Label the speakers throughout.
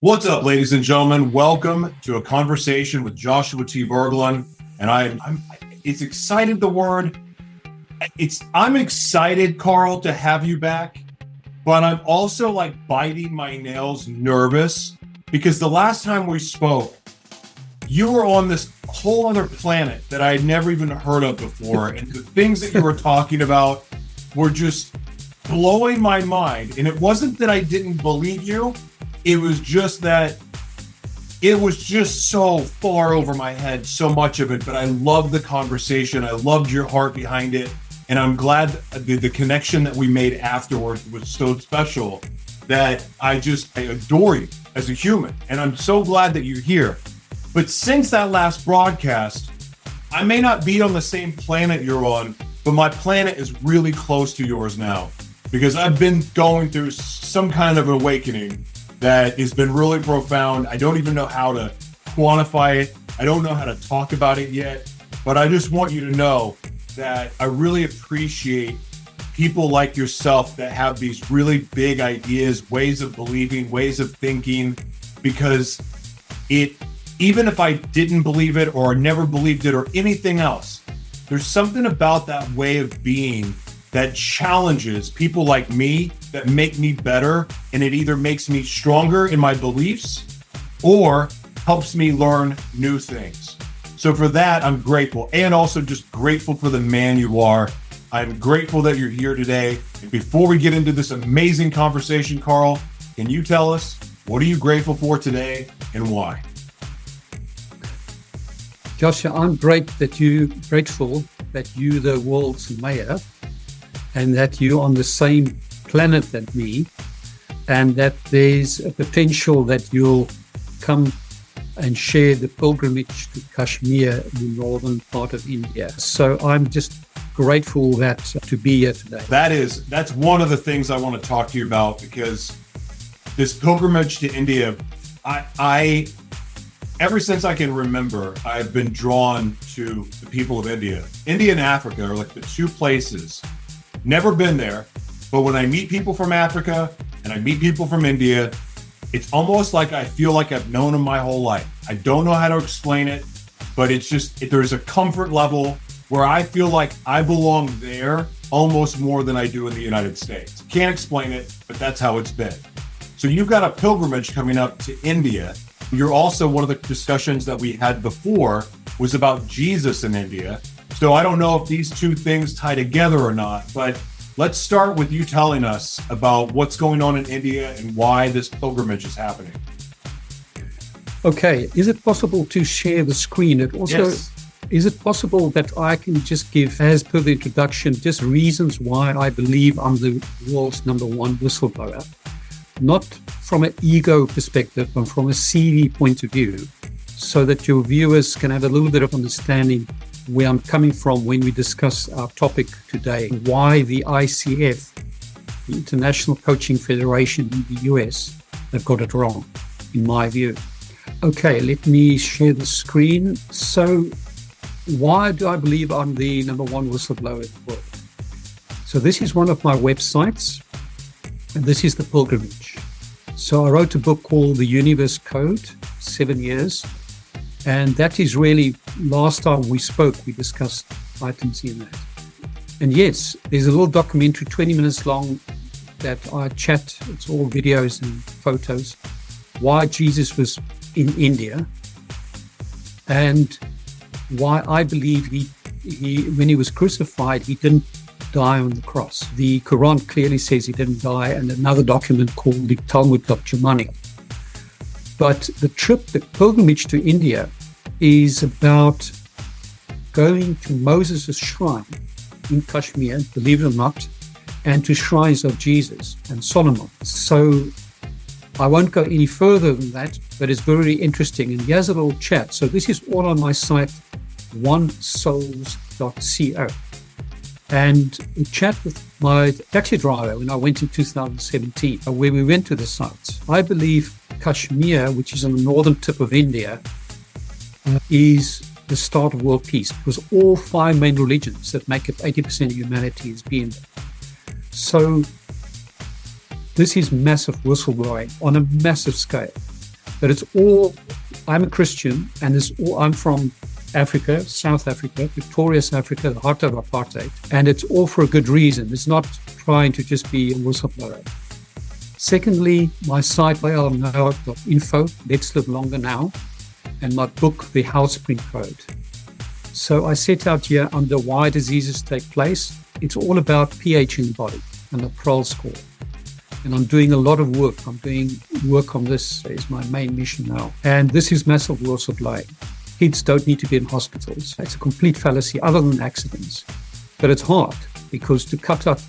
Speaker 1: What's up, ladies and gentlemen? Welcome to a conversation with Joshua T. Berglan. And it's excited the word. I'm excited, Karl, to have you back, but I'm also like biting my nails nervous because the last time we spoke, you were on this whole other planet that I had never even heard of before. And the things that you were talking about were just blowing my mind. And it wasn't that I didn't believe you. It was just that it was just so far over my head, so much of it. But I loved the conversation. I loved your heart behind it. And I'm glad the connection that we made afterwards was so special that I adore you as a human. And I'm so glad that you're here. But since that last broadcast, I may not be on the same planet you're on, but my planet is really close to yours now because I've been going through some kind of awakening that has been really profound. I don't even know how to quantify it. I don't know how to talk about it yet, but I just want you to know that I really appreciate people like yourself that have these really big ideas, ways of believing, ways of thinking, because even if I didn't believe it or never believed it or anything else, there's something about that way of being that challenges people like me, that make me better, and it either makes me stronger in my beliefs or helps me learn new things. So for that, I'm grateful, and also just grateful for the man you are. I'm grateful that you're here today. And before we get into this amazing conversation, Karl, can you tell us, what are you grateful for today and why?
Speaker 2: Joshua, I'm grateful that you're the world's mayor and that you're on the same planet than me, and that there's a potential that you'll come and share the pilgrimage to Kashmir in the northern part of India. So I'm just grateful to be here today.
Speaker 1: That's one of the things I want to talk to you about, because this pilgrimage to India, I ever since I can remember, I've been drawn to the people of India. India and Africa are like the two places. Never been there, but when I meet people from Africa and I meet people from India, it's almost like I feel like I've known them my whole life. I don't know how to explain it, but there's a comfort level where I feel like I belong there almost more than I do in the United States. Can't explain it, but that's how it's been. So you've got a pilgrimage coming up to India. You're also, one of the discussions that we had before was about Jesus in India. So I don't know if these two things tie together or not, but let's start with you telling us about what's going on in India and why this pilgrimage is happening.
Speaker 2: Okay, is it possible to share the screen?
Speaker 1: Yes.
Speaker 2: Is it possible that I can just give, as per the introduction, just reasons why I believe I'm the world's number one whistleblower? Not from an ego perspective, but from a CV point of view, so that your viewers can have a little bit of understanding where I'm coming from when we discuss our topic today, why the ICF, the International Coaching Federation in the US, have got it wrong, in my view. Okay, let me share the screen. So why do I believe I'm the number one whistleblower in the world? So this is one of my websites, and this is the pilgrimage. So I wrote a book called The Universe Code, 7 years. And that is really, last time we spoke, we discussed items in that. And yes, there's a little documentary, 20 minutes long, that I chat, it's all videos and photos, why Jesus was in India and why I believe he when he was crucified, he didn't die on the cross. The Quran clearly says he didn't die, and another document called the Talmud of Jamani. But the pilgrimage to India is about going to Moses' shrine in Kashmir, believe it or not, and to shrines of Jesus and Solomon. So I won't go any further than that, but it's very interesting. And here's a little chat. So this is all on my site, onesouls.co. And a chat with my taxi driver when I went in 2017, where we went to the sites. I believe Kashmir, which is on the northern tip of India, is the start of world peace, because all five main religions that make up 80% of humanity is being there. So this is massive whistleblowing on a massive scale. But it's all, I'm a Christian, and I'm from Africa, South Africa, victorious Africa, the heart of apartheid. And it's all for a good reason. It's not trying to just be a whistleblower. Secondly, my site, info, Let's Live Longer Now, and my book, The Housepring Code. So I set out here under why diseases take place. It's all about pH in the body and the Karl score. And I'm doing a lot of work. I'm doing work on this is my main mission now. And this is massive whistleblowing. Kids don't need to be in hospitals. It's a complete fallacy other than accidents. But it's hard because to cut out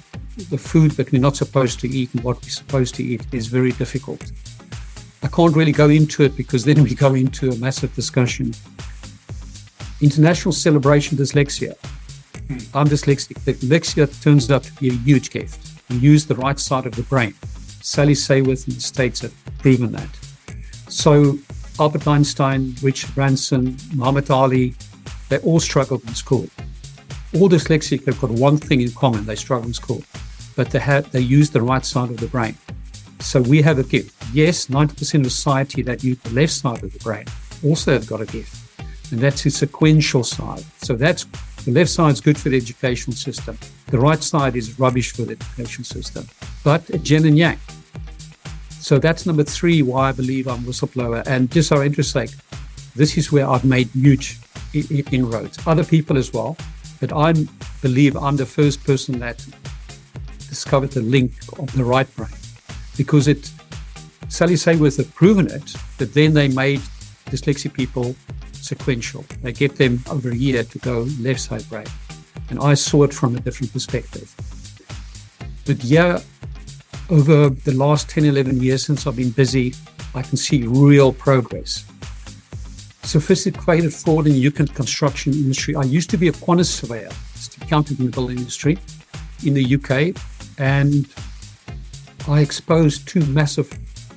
Speaker 2: the food that we're not supposed to eat and what we're supposed to eat is very difficult. I can't really go into it because then we go into a massive discussion. International Celebration of Dyslexia. I'm dyslexic. Dyslexia turns out to be a huge gift. You use the right side of the brain. Sally Sayworth in the States have proven that. So Albert Einstein, Richard Branson, Muhammad Ali, they all struggled in school. All dyslexic have got one thing in common, they struggle in school, but they use the right side of the brain. So we have a gift. Yes, 90% of society that use the left side of the brain also have got a gift, and that's the sequential side. So that's the left side is good for the educational system. The right side is rubbish for the education system, but a yin and yang. So that's number 3, why I believe I'm a whistleblower. And just our interest sake, this is where I've made huge inroads. Other people as well, but I believe I'm the first person that discovered the link of the right brain, because Sally Sayworth have proven it, but then they made dyslexic people sequential. They get them over a year to go left side brain. And I saw it from a different perspective. But yeah, over the last 10, 11 years since I've been busy, I can see real progress. Sophisticated fraud in the UK construction industry. I used to be a quantity surveyor, accountant in the building industry in the UK, and I exposed 2 massive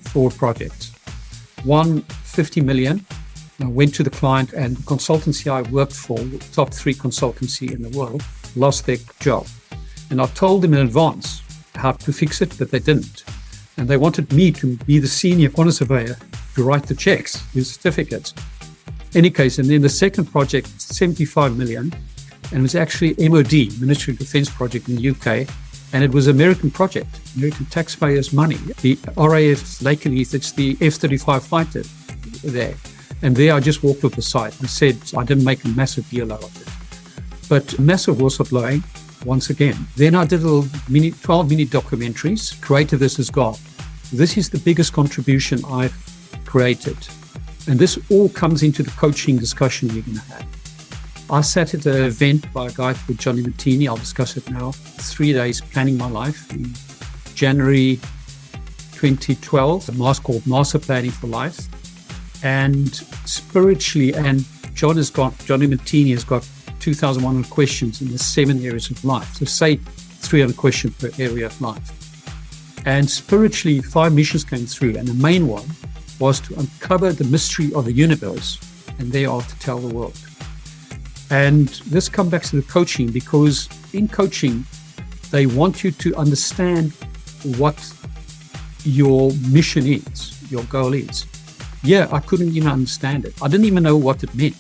Speaker 2: fraud projects. One, 50 million. I went to the client, and the consultancy I worked for, the top 3 consultancy in the world, lost their job. And I told them in advance how to fix it, but they didn't. And they wanted me to be the senior quantity surveyor to write the checks, the certificates. Any case, and then the second project, 75 million, and it was actually MOD, Ministry of Defence project in the UK, and it was an American project, American taxpayers' money. The RAF Lakenheath, it's the F-35 fighter there. And there I just walked off the site and said I didn't make a massive deal out of it. But massive whistleblowing, once again. Then I did 12-minute documentaries, Creative This Is God. This is the biggest contribution I've created. And this all comes into the coaching discussion we're going to have. I sat at an event by a guy called Johnny Martini. I'll discuss it now. 3 days planning my life in January 2012, a mass called Master Planning for Life. And spiritually, and Johnny Martini has got 2,100 questions in the 7 areas of life. So say 300 questions per area of life. And spiritually, 5 missions came through. And the main one was to uncover the mystery of the universe and thereafter tell the world. And this comes back to the coaching, because in coaching, they want you to understand what your mission is, your goal is. Yeah, I couldn't even understand it. I didn't even know what it meant.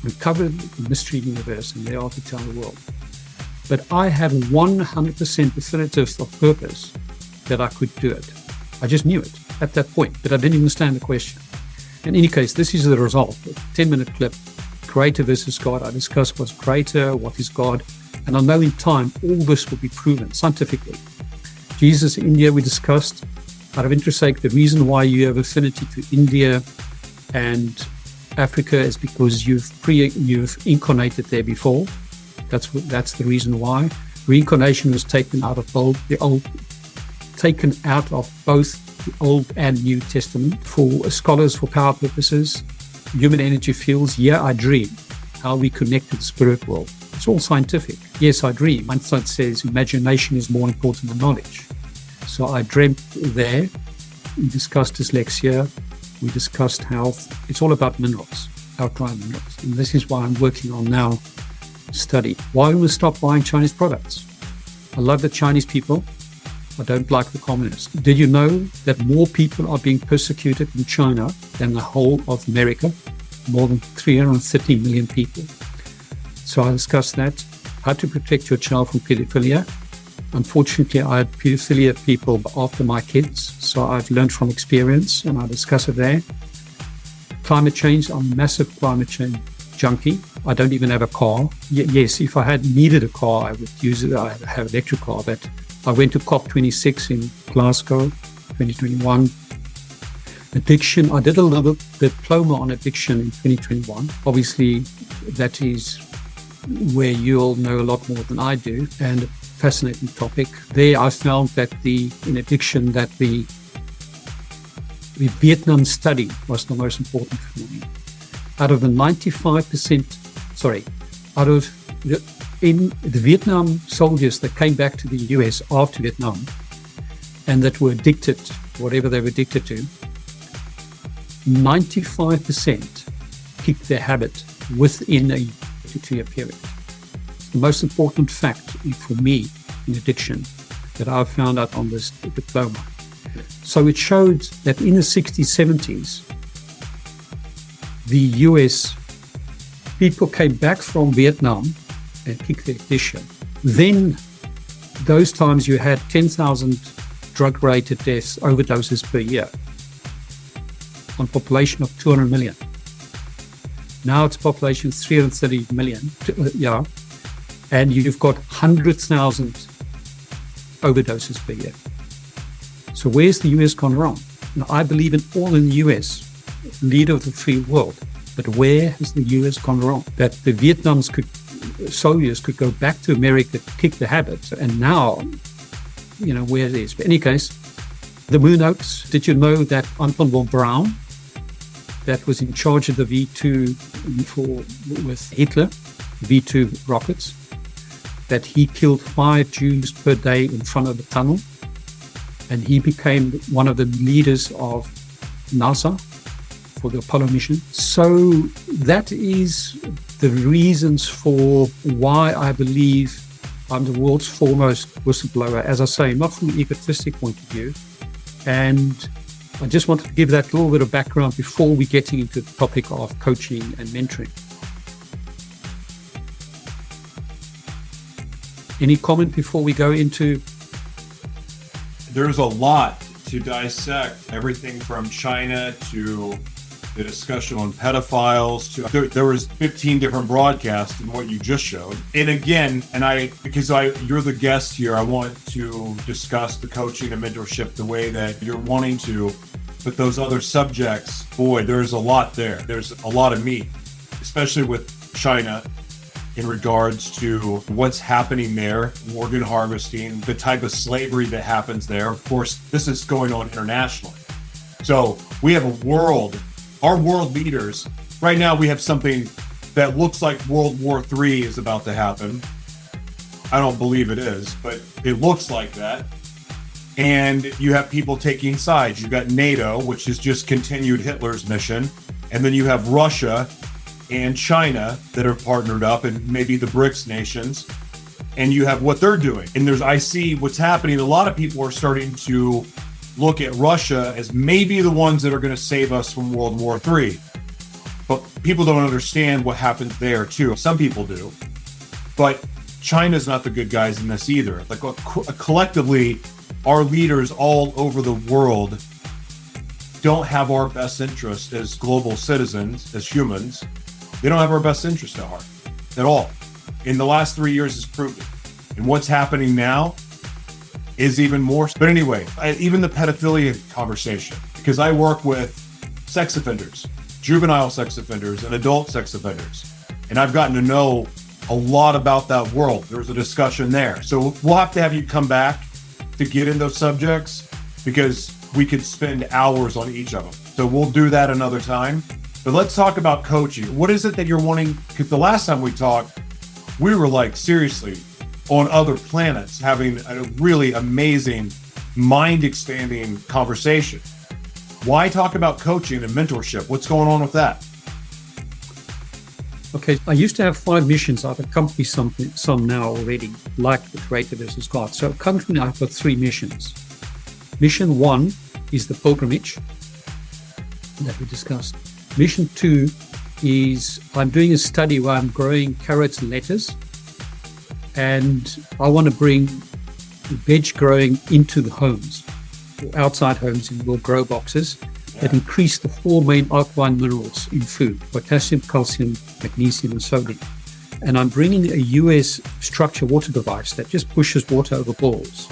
Speaker 2: Uncover the mystery universe and thereafter tell the world. But I have 100% definitive of purpose that I could do it. I just knew it at that point, but I didn't understand the question. In any case, this is the result. A 10-minute clip, Creator versus God. I discuss what's Creator, what is God, and I know in time all this will be proven scientifically. Jesus, India, we discussed. Out of interest sake, the reason why you have affinity to India and Africa is because you've incarnated there before. That's the reason why. Reincarnation was taken out of both the Old and New Testament for scholars, for power purposes, human energy fields. Yeah, I dream. How we connect to the spirit world. It's all scientific. Yes, I dream. Einstein says imagination is more important than knowledge. So I dreamt there. We discussed dyslexia. We discussed health. It's all about minerals, alkaline minerals. And this is why I'm working on now study. Why we stop buying Chinese products? I love the Chinese people. I don't like the communists. Did you know that more people are being persecuted in China than the whole of America? More than 330 million people. So I discussed that, how to protect your child from pedophilia. Unfortunately, I had pedophilia people after my kids, so I've learned from experience, and I discuss it there. Climate change, I'm a massive climate change junkie. I don't even have a car. Yes, if I had needed a car, I would use it. I have an electric car, but I went to COP26 in Glasgow, 2021. Addiction, I did a little diploma on addiction in 2021. Obviously, that is where you'll know a lot more than I do, and a fascinating topic. There I found that in addiction, that the Vietnam study was the most important for me. Out of the 95%, in the Vietnam soldiers that came back to the US after Vietnam and that were addicted, whatever they were addicted to, 95% kicked their habit within a 2-year period. The most important fact for me in addiction that I found out on this diploma. So it showed that in the 60s, 70s, the US people came back from Vietnam and kicked their addiction. Then those times you had 10,000 drug-related deaths, overdoses per year on a population of 200 million. Now it's population 330 million, and you've got 100,000 overdoses per year. So where's the US gone wrong? Now, I believe in all in the US, leader of the free world, but where has the US gone wrong? That the soldiers could go back to America, kick the habit, and now, where it is. But in any case, the Moon Oaks, did you know that Anton von Braun, that was in charge of the V2 with Hitler, V2 rockets, that he killed 5 Jews per day in front of the tunnel, and he became one of the leaders of NASA for the Apollo mission. So that is the reasons for why I believe I'm the world's foremost whistleblower, as I say, not from an egotistic point of view. And I just wanted to give that little bit of background before we get into the topic of coaching and mentoring. Any comment before we go into?
Speaker 1: There's a lot to dissect, everything from China to the discussion on pedophiles to there was 15 different broadcasts in what you just showed. And again, because you're the guest here, I want to discuss the coaching and mentorship the way that you're wanting to, but those other subjects, boy, there's a lot there. There's a lot of meat, especially with China in regards to what's happening there, organ harvesting, the type of slavery that happens there. Of course, this is going on internationally. So we have our world leaders, right now we have something that looks like World War III is about to happen. I don't believe it is, but it looks like that. And you have people taking sides. You've got NATO, which has just continued Hitler's mission. And then you have Russia and China that are partnered up, and maybe the BRICS nations. And you have what they're doing. And I see what's happening. A lot of people are starting to look at Russia as maybe the ones that are going to save us from World War III. But people don't understand what happens there too. Some people do. But China's not the good guys in this either. Like collectively, our leaders all over the world don't have our best interest as global citizens, as humans. They don't have our best interest at heart at all. In the last 3 years has proved it. And what's happening now is even more. But anyway, even the pedophilia conversation, because I work with sex offenders, juvenile sex offenders and adult sex offenders. And I've gotten to know a lot about that world. There's a discussion there. So we'll have to have you come back to get in those subjects, because we could spend hours on each of them. So we'll do that another time. But let's talk about coaching. What is it that you're wanting? Because the last time we talked, we were like seriously on other planets, having a really amazing, mind-expanding conversation. Why talk about coaching and mentorship? What's going on with that?
Speaker 2: Okay, I used to have 5 missions. I've accomplished some now already, like the Creative Business God. So currently I've got 3 missions. Mission 1 is the pilgrimage that we discussed. Mission 2 is I'm doing a study where I'm growing carrots and lettuce, and I want to bring veg growing into the homes, or outside homes in little grow boxes that increase the 4 main alkaline minerals in food: potassium, calcium, magnesium, and sodium. And I'm bringing a US structure water device that just pushes water over balls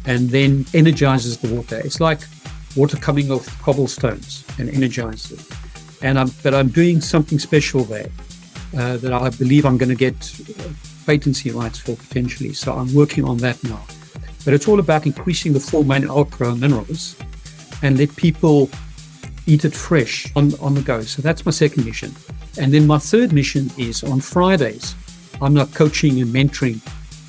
Speaker 2: and then energizes the water. It's like water coming off cobblestones and energizes it. But I'm doing something special there that I believe I'm going to get patency rights for potentially. So I'm working on that now. But it's all about increasing the 4 main alkaline minerals and let people eat it fresh on the go. So that's my second mission. And then my third mission is on Fridays, I'm now coaching and mentoring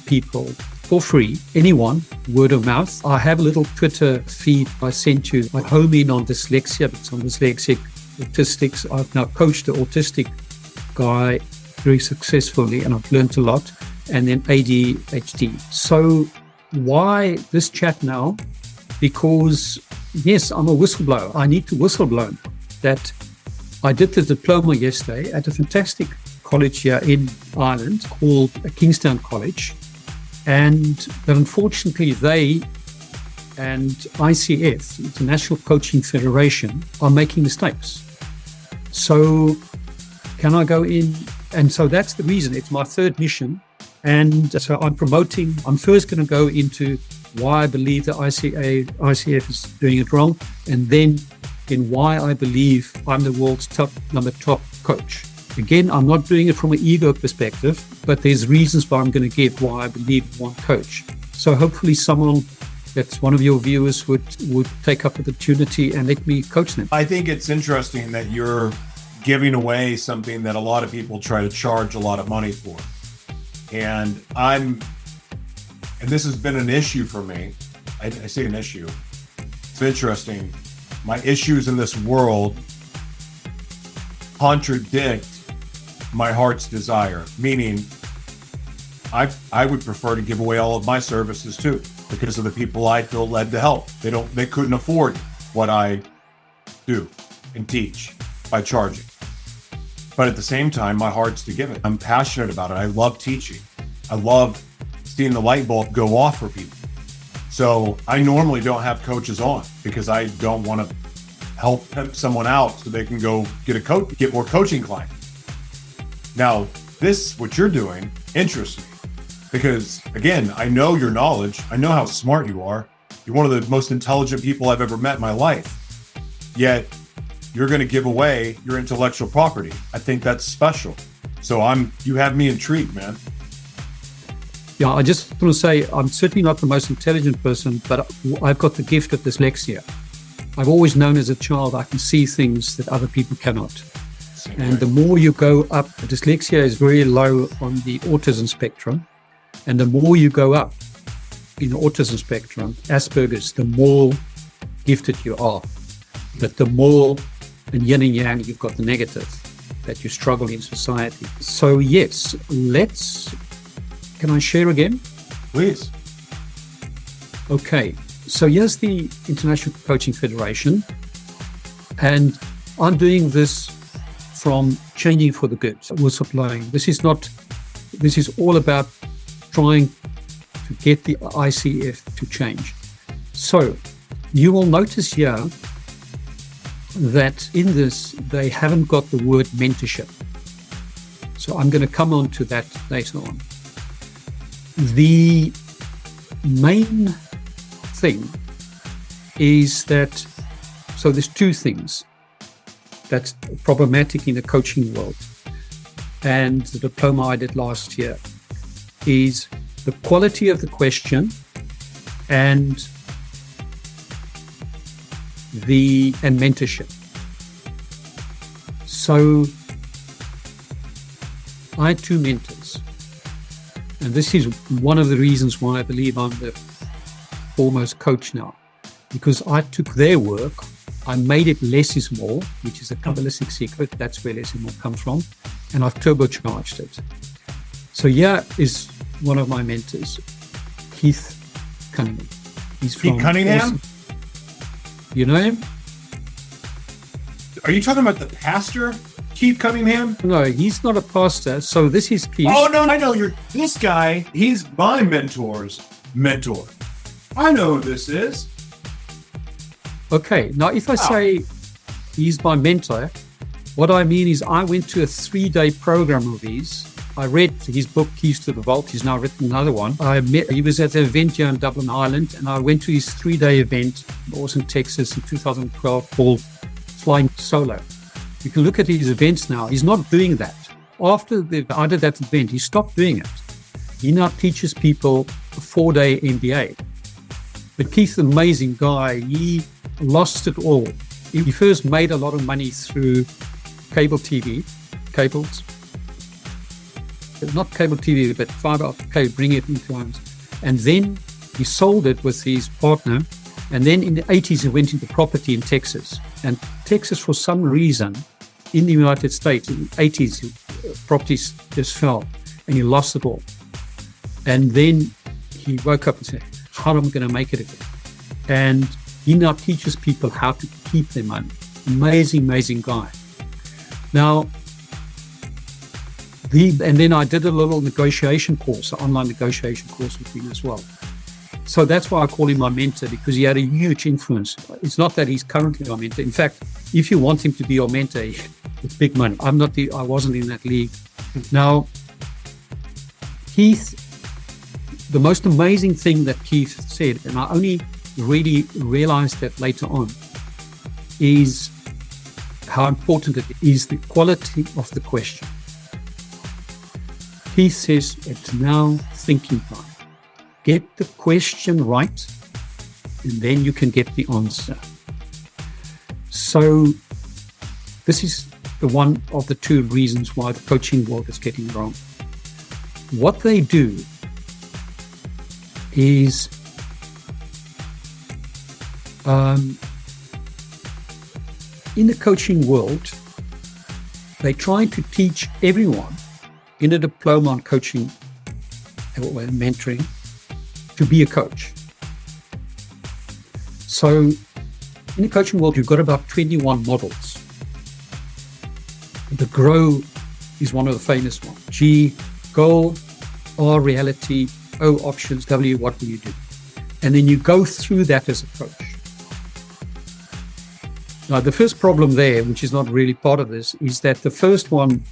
Speaker 2: people for free, anyone, word of mouth. I have a little Twitter feed I sent you. I home in on dyslexia because I'm dyslexic, autistics. I've now coached an autistic guy very successfully and I've learned a lot. And then ADHD. So why this chat now? Because yes, I'm a whistleblower. I need to whistleblow that I did the diploma yesterday at a fantastic college here in Ireland called Kingstown College. But unfortunately, they and ICF, International Coaching Federation, are making mistakes. So can I go in? And so that's the reason. It's my third mission. And so I'm first going to go into why I believe the ICF is doing it wrong, and then in why I believe I'm the world's top coach. Again, I'm not doing it from an ego perspective, but there's reasons why I'm going to give why I believe in one coach. So hopefully someone that's one of your viewers would take up the opportunity and let me coach them.
Speaker 1: I think it's interesting that you're giving away something that a lot of people try to charge a lot of money for. And this has been an issue for me. I say an issue. It's interesting. My issues in this world contradict my heart's desire, meaning I would prefer to give away all of my services too, because of the people I feel led to help. They couldn't afford what I do and teach by charging. But at the same time, my heart's to give it. I'm passionate about it. I love teaching. I love seeing the light bulb go off for people. So I normally don't have coaches on because I don't want to help someone out so they can go get more coaching clients. Now, what you're doing interests me because, again, I know your knowledge. I know how smart you are. You're one of the most intelligent people I've ever met in my life. Yet you're going to give away your intellectual property. I think that's special. So you have me intrigued, man.
Speaker 2: Yeah, I just want to say I'm certainly not the most intelligent person, but I've got the gift of dyslexia. I've always known as a child I can see things that other people cannot. And the more you go up, dyslexia is very low on the autism spectrum. And the more you go up in the autism spectrum, Asperger's, the more gifted you are. But the more in yin and yang, you've got the negative, that you struggle in society. So yes, can I share again?
Speaker 1: Please.
Speaker 2: Okay, so here's the International Coaching Federation, and I'm doing this from changing for the good, whistleblowing. This is all about trying to get the ICF to change. So you will notice here that in this, they haven't got the word mentorship. So I'm going to come on to that later on. The main thing is that, so there's 2 things that's problematic in the coaching world. And the diploma I did last year is the quality of the question and mentorship. So I had 2 mentors. And this is one of the reasons why I believe I'm the foremost coach now, because I took their work I made it less is more, which is a Kabbalistic secret. That's where less is more comes from. And I've turbocharged it. So here is one of my mentors, Keith Cunningham. He's from
Speaker 1: Keith Cunningham?
Speaker 2: You know him?
Speaker 1: Are you talking about the pastor, Keith Cunningham?
Speaker 2: No, he's not a pastor. So this is Keith.
Speaker 1: Oh, no, I know. This guy, he's my mentor's mentor. I know who this is.
Speaker 2: Okay, now if I say he's my mentor, what I mean is I went to a 3-day program of his. I read his book, Keys to the Vault. He's now written another one. He was at an event here in Dublin, Ireland, and I went to his 3-day event in Austin, Texas in 2012 called Flying Solo. You can look at his events now. He's not doing that. After I did that event, he stopped doing it. He now teaches people a 4-day MBA. But Keith's an amazing guy. He lost it all. He first made a lot of money through cable TV, cables. Not cable TV, but fiber optic cable, bring it into homes. And then he sold it with his partner. And then in the 80s, he went into property in Texas. And Texas, for some reason, in the United States, in the 80s, properties just fell and he lost it all. And then he woke up and said, how am I going to make it again? And he now teaches people how to keep their money. Amazing, amazing guy. Now, and then I did a little negotiation course, an online negotiation course with him as well. So that's why I call him my mentor, because he had a huge influence. It's not that he's currently my mentor. In fact, if you want him to be your mentor, it's big money. I wasn't in that league. Now, Keith, the most amazing thing that Keith said, and I only really realized that later on, is how important it is, the quality of the question. Keith says it's now thinking time. Get the question right, and then you can get the answer. So this is the one of the 2 reasons why the coaching world is getting wrong. What they do is in the coaching world, they try to teach everyone in a diploma on coaching or mentoring to be a coach. So in the coaching world, you've got about 21 models. The GROW is one of the famous ones. G, goal, R, reality, O, options, W, what will you do? And then you go through that as a coach. Now, the first problem there, which is not really part of this, is that the first one,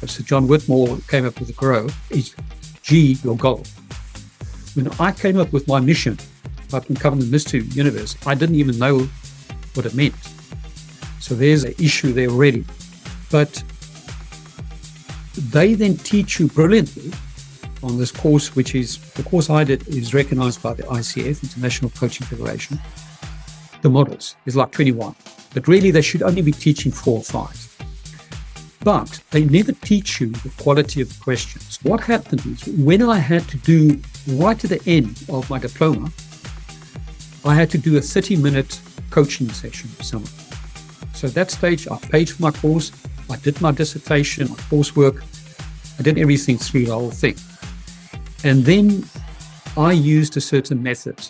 Speaker 2: Sir John Whitmore came up with the GROW, is G, your goal. When I came up with my mission, I've been covering the mystery universe, I didn't even know what it meant. So there's an issue there already. But they then teach you brilliantly on this course, which is, the course I did is recognized by the ICF, International Coaching Federation. The models is like 21, but really they should only be teaching 4 or 5. But they never teach you the quality of the questions. What happened is when I had to do, right to the end of my diploma, I had to do a 30-minute coaching session with someone. So at that stage, I paid for my course, I did my dissertation, my coursework, I did everything through the whole thing. And then I used a certain method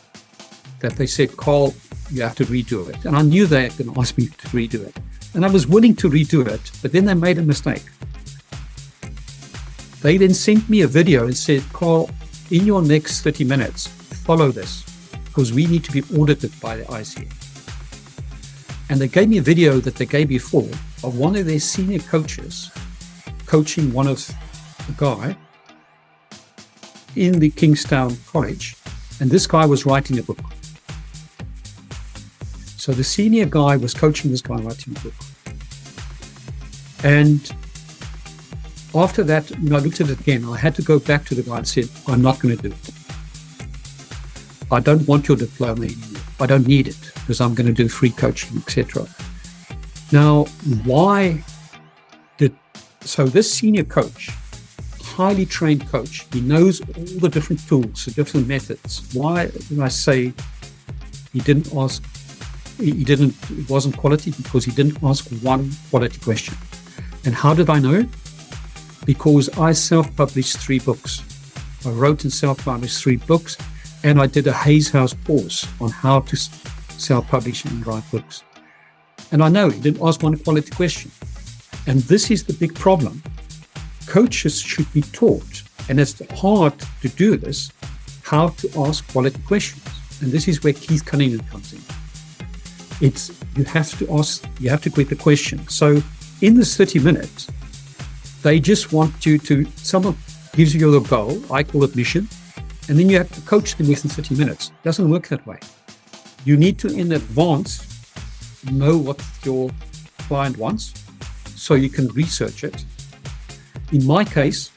Speaker 2: that they said, Karl, you have to redo it. And I knew they were going to ask me to redo it. And I was willing to redo it, but then they made a mistake. They then sent me a video and said, Karl, in your next 30 minutes, follow this, because we need to be audited by the ICF. And they gave me a video that they gave before of one of their senior coaches coaching one of the guy in the Kingstown College. And this guy was writing a book. So the senior guy was coaching this guy writing a book. And after that, when I looked at it again, I had to go back to the guy and said, I'm not going to do it. I don't want your diploma anymore. I don't need it because I'm going to do free coaching, etc. Now, so this senior coach, highly trained coach, he knows all the different tools, the different methods. Why did I say he didn't ask it wasn't quality because he didn't ask one quality question. And how did I know? Because I self-published 3 books. I wrote and self-published 3 books, and I did a Hayes House course on how to self-publish and write books. And I know he didn't ask one quality question. And this is the big problem. Coaches should be taught, and it's hard to do this, how to ask quality questions. And this is where Keith Cunningham comes in. You have to get the question. So in this 30 minutes, they just want you to, someone gives you the goal, I call it mission, and then you have to coach them within 30 minutes. It doesn't work that way. You need to, in advance, know what your client wants so you can research it. In my case,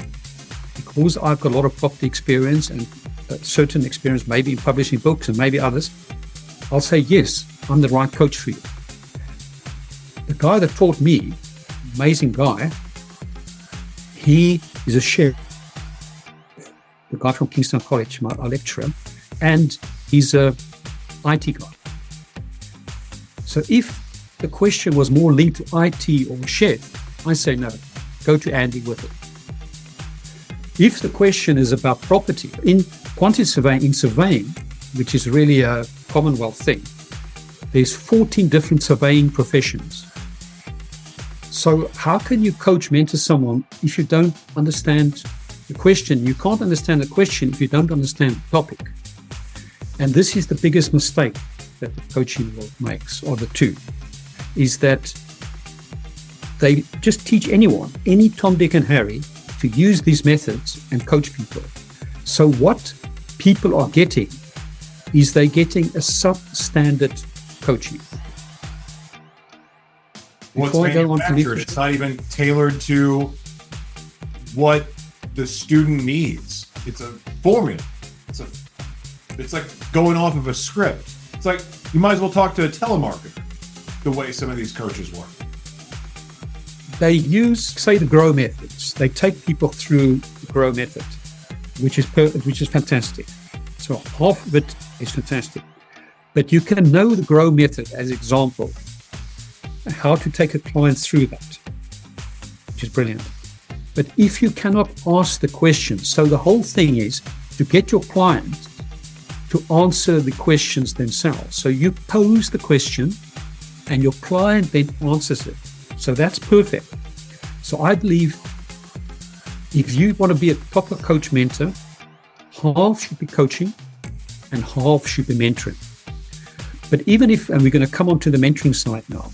Speaker 2: because I've got a lot of property experience and a certain experience, maybe in publishing books and maybe others, I'll say, yes, I'm the right coach for you. The guy that taught me, amazing guy, he is a chef, the guy from Kingston College, our lecturer, and he's a IT guy. So if the question was more linked to IT or chef, I say no, go to Andy with it. If the question is about property, in quantity surveying, in surveying, which is really a Commonwealth thing, there's 14 different surveying professions. So how can you coach, mentor someone if you don't understand the question? You can't understand the question if you don't understand the topic. And this is the biggest mistake that the coaching world makes, or the two, is that they just teach anyone, any Tom, Dick, and Harry, to use these methods and coach people. So what people are getting is they're getting a substandard coaching.
Speaker 1: Well, it's manufactured. It's not even tailored to what the student needs. It's a formula. It's like going off of a script. It's like you might as well talk to a telemarketer the way some of these coaches work.
Speaker 2: They use, say, the GROW methods. They take people through the GROW method, which is fantastic. So half of it is fantastic. But you can know the GROW method as example, how to take a client through that, which is brilliant. But if you cannot ask the question, so the whole thing is to get your client to answer the questions themselves. So you pose the question and your client then answers it. So that's perfect. So I believe if you want to be a proper coach mentor, half should be coaching and half should be mentoring. But even if, and we're going to come on to the mentoring side now,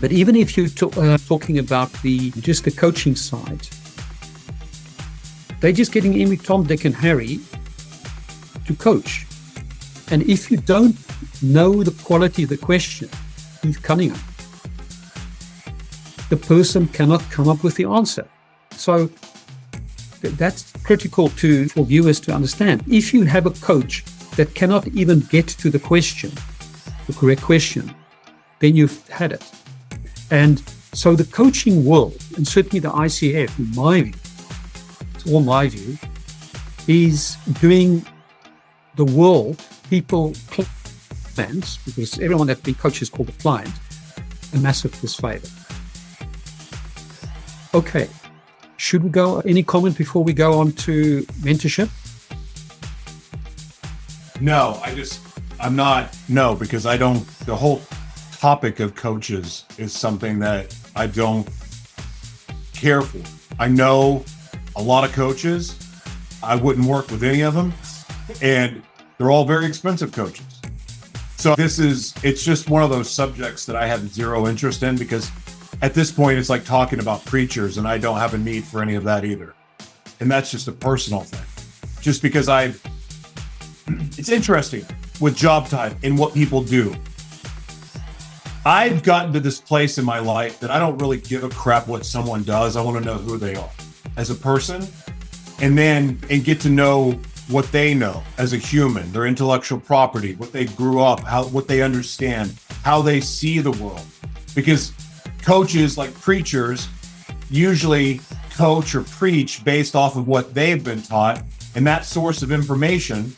Speaker 2: but even if you're talking about just the coaching side, they're just getting in with Tom, Dick, and Harry to coach. And if you don't know the quality of the question, Keith Cunningham, the person cannot come up with the answer. So that's critical for viewers to understand. If you have a coach that cannot even get to the question, the correct question, then you've had it. And so the coaching world, and certainly the ICF, in my view, it's all my view, is doing the world, people, clients, because everyone that being coach is called a client, a massive disfavor. Okay, should we go, any comment before we go on to mentorship?
Speaker 1: No, because I don't, the whole topic of coaches is something that I don't care for. I know a lot of coaches. I wouldn't work with any of them, and they're all very expensive coaches. So it's just one of those subjects that I have zero interest in, because at this point it's like talking about preachers, and I don't have a need for any of that either. And that's just a personal thing. Just because it's interesting with job type and what people do. I've gotten to this place in my life that I don't really give a crap what someone does. I want to know who they are as a person, and get to know what they know as a human, their intellectual property, what they grew up, what they understand, how they see the world. Because coaches, like preachers, usually coach or preach based off of what they've been taught, and that source of information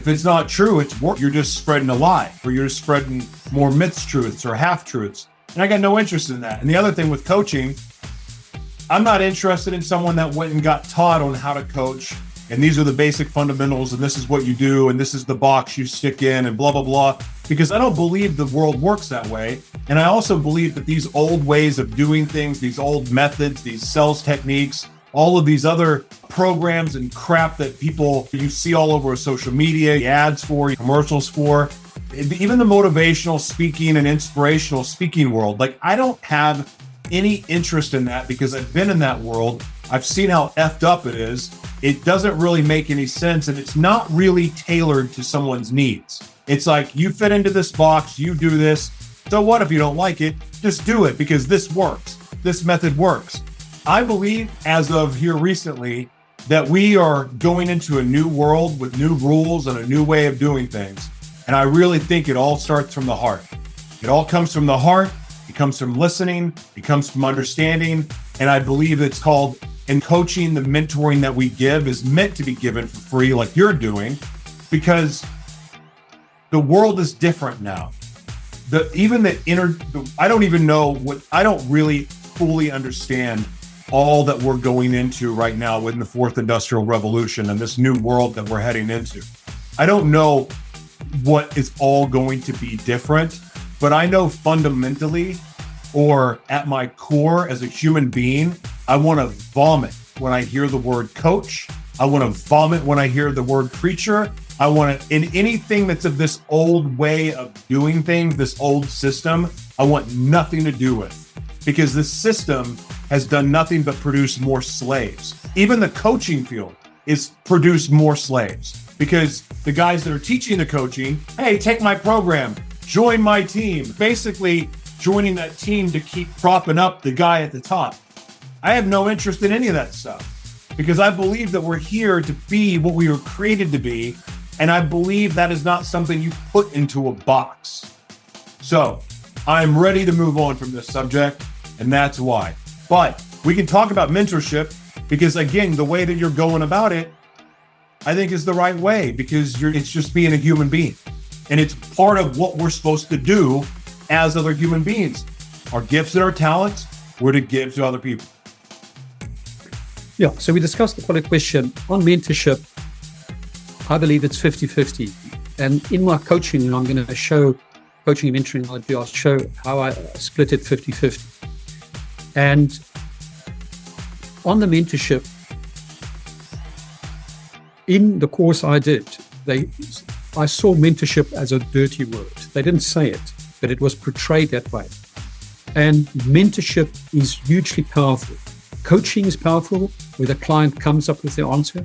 Speaker 1: If it's not true, you're just spreading a lie, or you're just spreading more myths, truths, or half-truths. And I got no interest in that. And the other thing with coaching, I'm not interested in someone that went and got taught on how to coach, and these are the basic fundamentals, and this is what you do, and this is the box you stick in, and blah, blah, blah. Because I don't believe the world works that way. And I also believe that these old ways of doing things, these old methods, these sales techniques, all of these other programs and crap that you see all over social media, ads for, commercials for, even the motivational speaking and inspirational speaking world. Like, I don't have any interest in that because I've been in that world. I've seen how effed up it is. It doesn't really make any sense, and it's not really tailored to someone's needs. It's like, you fit into this box, you do this. So what if you don't like it? Just do it because this works. This method works. I believe, as of here recently, that we are going into a new world with new rules and a new way of doing things. And I really think it all starts from the heart. It all comes from the heart. It comes from listening. It comes from understanding. And I believe it's called, in coaching, the mentoring that we give is meant to be given for free, like you're doing, because the world is different now. I don't even know I don't really fully understand all that we're going into right now in the fourth industrial revolution and this new world that we're heading into. I don't know what is all going to be different, but I know fundamentally, or at my core as a human being, I want to vomit when I hear the word coach. I want to vomit when I hear the word preacher. I want to, in anything that's of this old way of doing things, this old system, I want nothing to do with, because this system has done nothing but produce more slaves. Even the coaching field is produce more slaves, because the guys that are teaching the coaching, hey, take my program, join my team, basically joining that team to keep propping up the guy at the top. I have no interest in any of that stuff, because I believe that we're here to be what we were created to be. And I believe that is not something you put into a box. So I'm ready to move on from this subject, and that's why. But we can talk about mentorship, because again, the way that you're going about it, I think is the right way, because it's just being a human being. And it's part of what we're supposed to do as other human beings. Our gifts and our talents, we're to give to other people.
Speaker 2: Yeah, so we discussed the following question on mentorship. I believe it's 50-50. And in my coaching, I'm going to show coaching and mentoring, I'll show how I split it 50-50. And on the mentorship, in the course I did, I saw mentorship as a dirty word. They didn't say it, but it was portrayed that way. And mentorship is hugely powerful. Coaching is powerful, where the client comes up with the answer.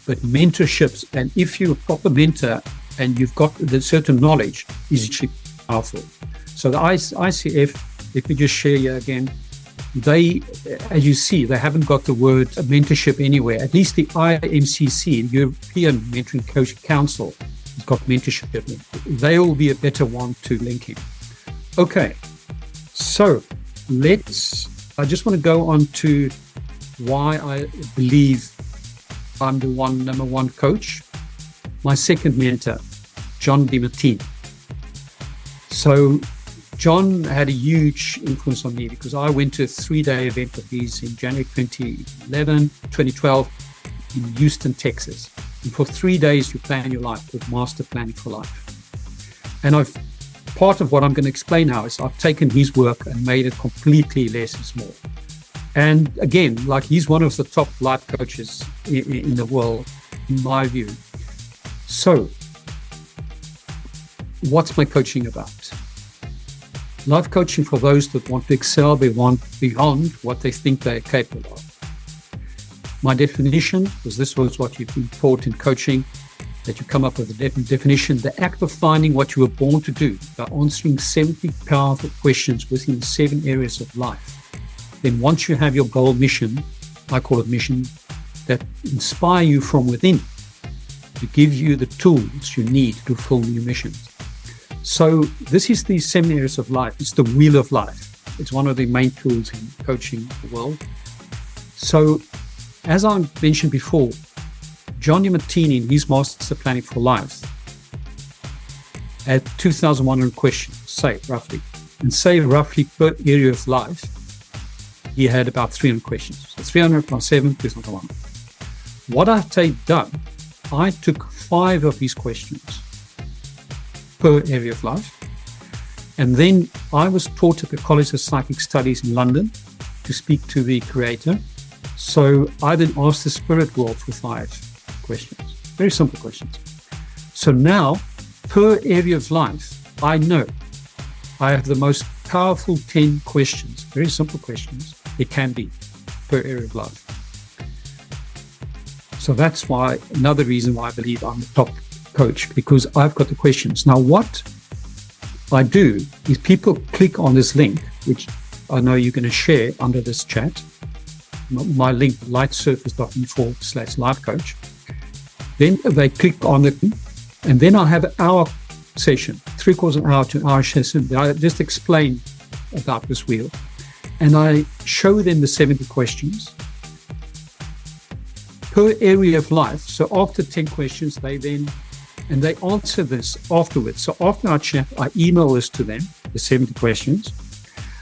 Speaker 2: But mentorships, and if you're a proper mentor and you've got the certain knowledge, is actually powerful. So the ICF, let me just share here again, they, as you see, they haven't got the word mentorship anywhere. At least the IMCC, the European Mentoring Coaching Council, has got mentorship. They will be a better one to link in. Okay, so I just want to go on to why I believe I'm the number one coach. My second mentor, John DeMartini. So John had a huge influence on me, because I went to a 3-day event of his in January 2012 in Houston, Texas. And for 3 days, you plan your life with Master Planning for Life. And part of what I'm going to explain now is I've taken his work and made it completely less and small. And again, like, he's one of the top life coaches in the world, in my view. So, what's my coaching about? Life coaching for those that want to excel beyond what they think they're capable of. My definition, because this was what you've been taught in coaching, that you come up with a definition, the act of finding what you were born to do by answering 70 powerful questions within 7 areas of life. Then once you have your goal mission, I call it mission, that inspire you from within to give you the tools you need to fulfill your missions. So this is the 7 areas of life. It's the wheel of life. It's one of the main tools in coaching the world. So as I mentioned before, John DeMartini, in his Master Planning for Life, had 2,100 questions, say roughly. And say roughly per area of life, he had about 300 questions. So 300 plus 7 is not 1. What I've done, I took 5 of these questions per area of life. And then I was taught at the College of Psychic Studies in London to speak to the creator. So I then asked the spirit world for 5 questions, very simple questions. So now, per area of life, I know I have the most powerful 10 questions, very simple questions it can be per area of life. So that's why, another reason why I believe I'm the top coach, because I've got the questions. Now, what I do is people click on this link, which I know you're going to share under this chat, my link, lightsurface.me/life coach. Then they click on it, and then I have our session, 3/4 of an hour to an hour session. I just explain about this wheel, and I show them the 70 questions per area of life. So after 10 questions, they answer this afterwards. So after our chat, I email this to them, the 70 questions.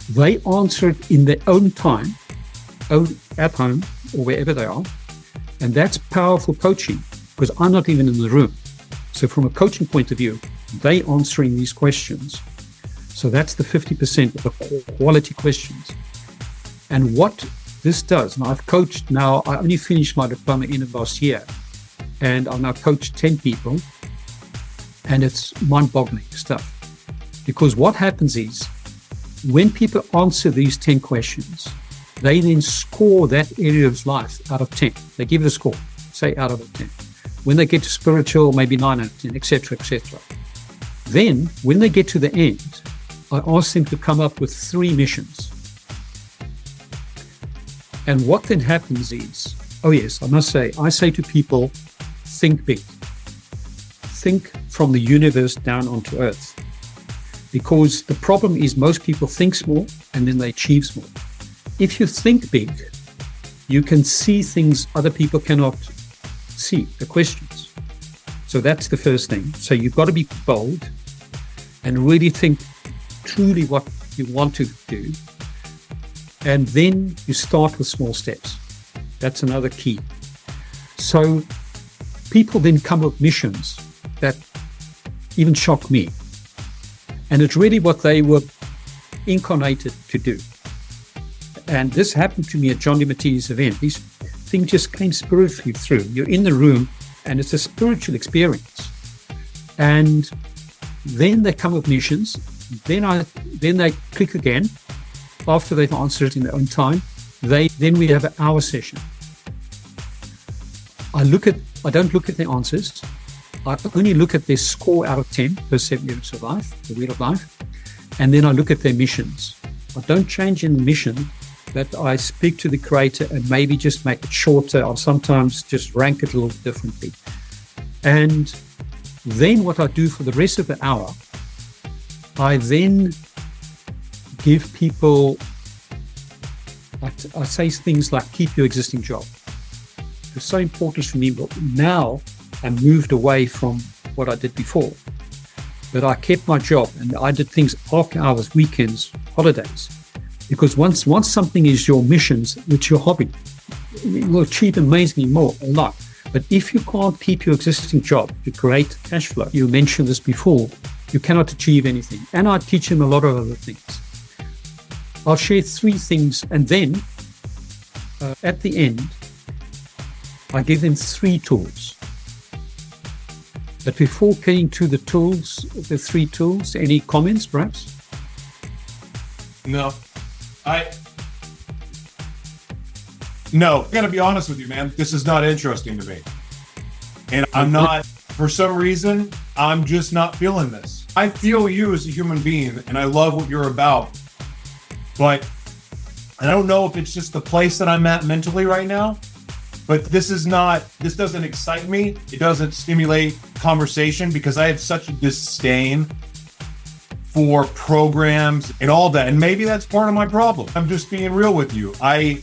Speaker 2: They answer it in their own time, at home or wherever they are. And that's powerful coaching, because I'm not even in the room. So from a coaching point of view, they answering these questions. So that's the 50% of the quality questions. And what this does, and I've coached now, I only finished my diploma in of last year, and I've now coached 10 people, and it's mind-boggling stuff. Because what happens is, when people answer these 10 questions, they then score that area of life out of 10. They give it a score, say out of 10. When they get to spiritual, maybe 9 out of 10, etc., etc. Then, when they get to the end, I ask them to come up with 3 missions. And what then happens is, oh yes, I must say, I say to people, think big. Think from the universe down onto earth. Because the problem is most people think small and then they achieve small. If you think big, you can see things other people cannot see, the questions. So that's the first thing. So you've got to be bold and really think truly what you want to do. And then you start with small steps. That's another key. So people then come with missions that even shock me. And it's really what they were incarnated to do. And this happened to me at John DeMartini's event. These things just came spiritually through. You're in the room and it's a spiritual experience. And then they come with missions. Then they click again. After they've answered it in their own time, then we have an hour session. I don't look at their answers. I only look at their score out of 10 per 7 units of life, the wheel of life. And then I look at their missions. I don't change in the mission, but I speak to the creator and maybe just make it shorter, or sometimes just rank it a little differently. And then what I do for the rest of the hour, I then give people, I say things like, keep your existing job. It's so important for me, but now I moved away from what I did before. But I kept my job and I did things after hours, weekends, holidays. Because once something is your missions, it's your hobby, it will achieve amazingly more, a lot. But if you can't keep your existing job to create cash flow, you mentioned this before, you cannot achieve anything. And I teach them a lot of other things. I'll share 3 things, and then at the end, I give them 3 tools. But before getting to the tools, the 3 tools, any comments perhaps?
Speaker 1: No. No, I gotta be honest with you, man. This is not interesting to me. And I'm not, for some reason, I'm just not feeling this. I feel you as a human being, and I love what you're about. But I don't know if it's just the place that I'm at mentally right now, but this doesn't excite me. It doesn't stimulate conversation because I have such a disdain for programs and all that. And maybe that's part of my problem. I'm just being real with you. I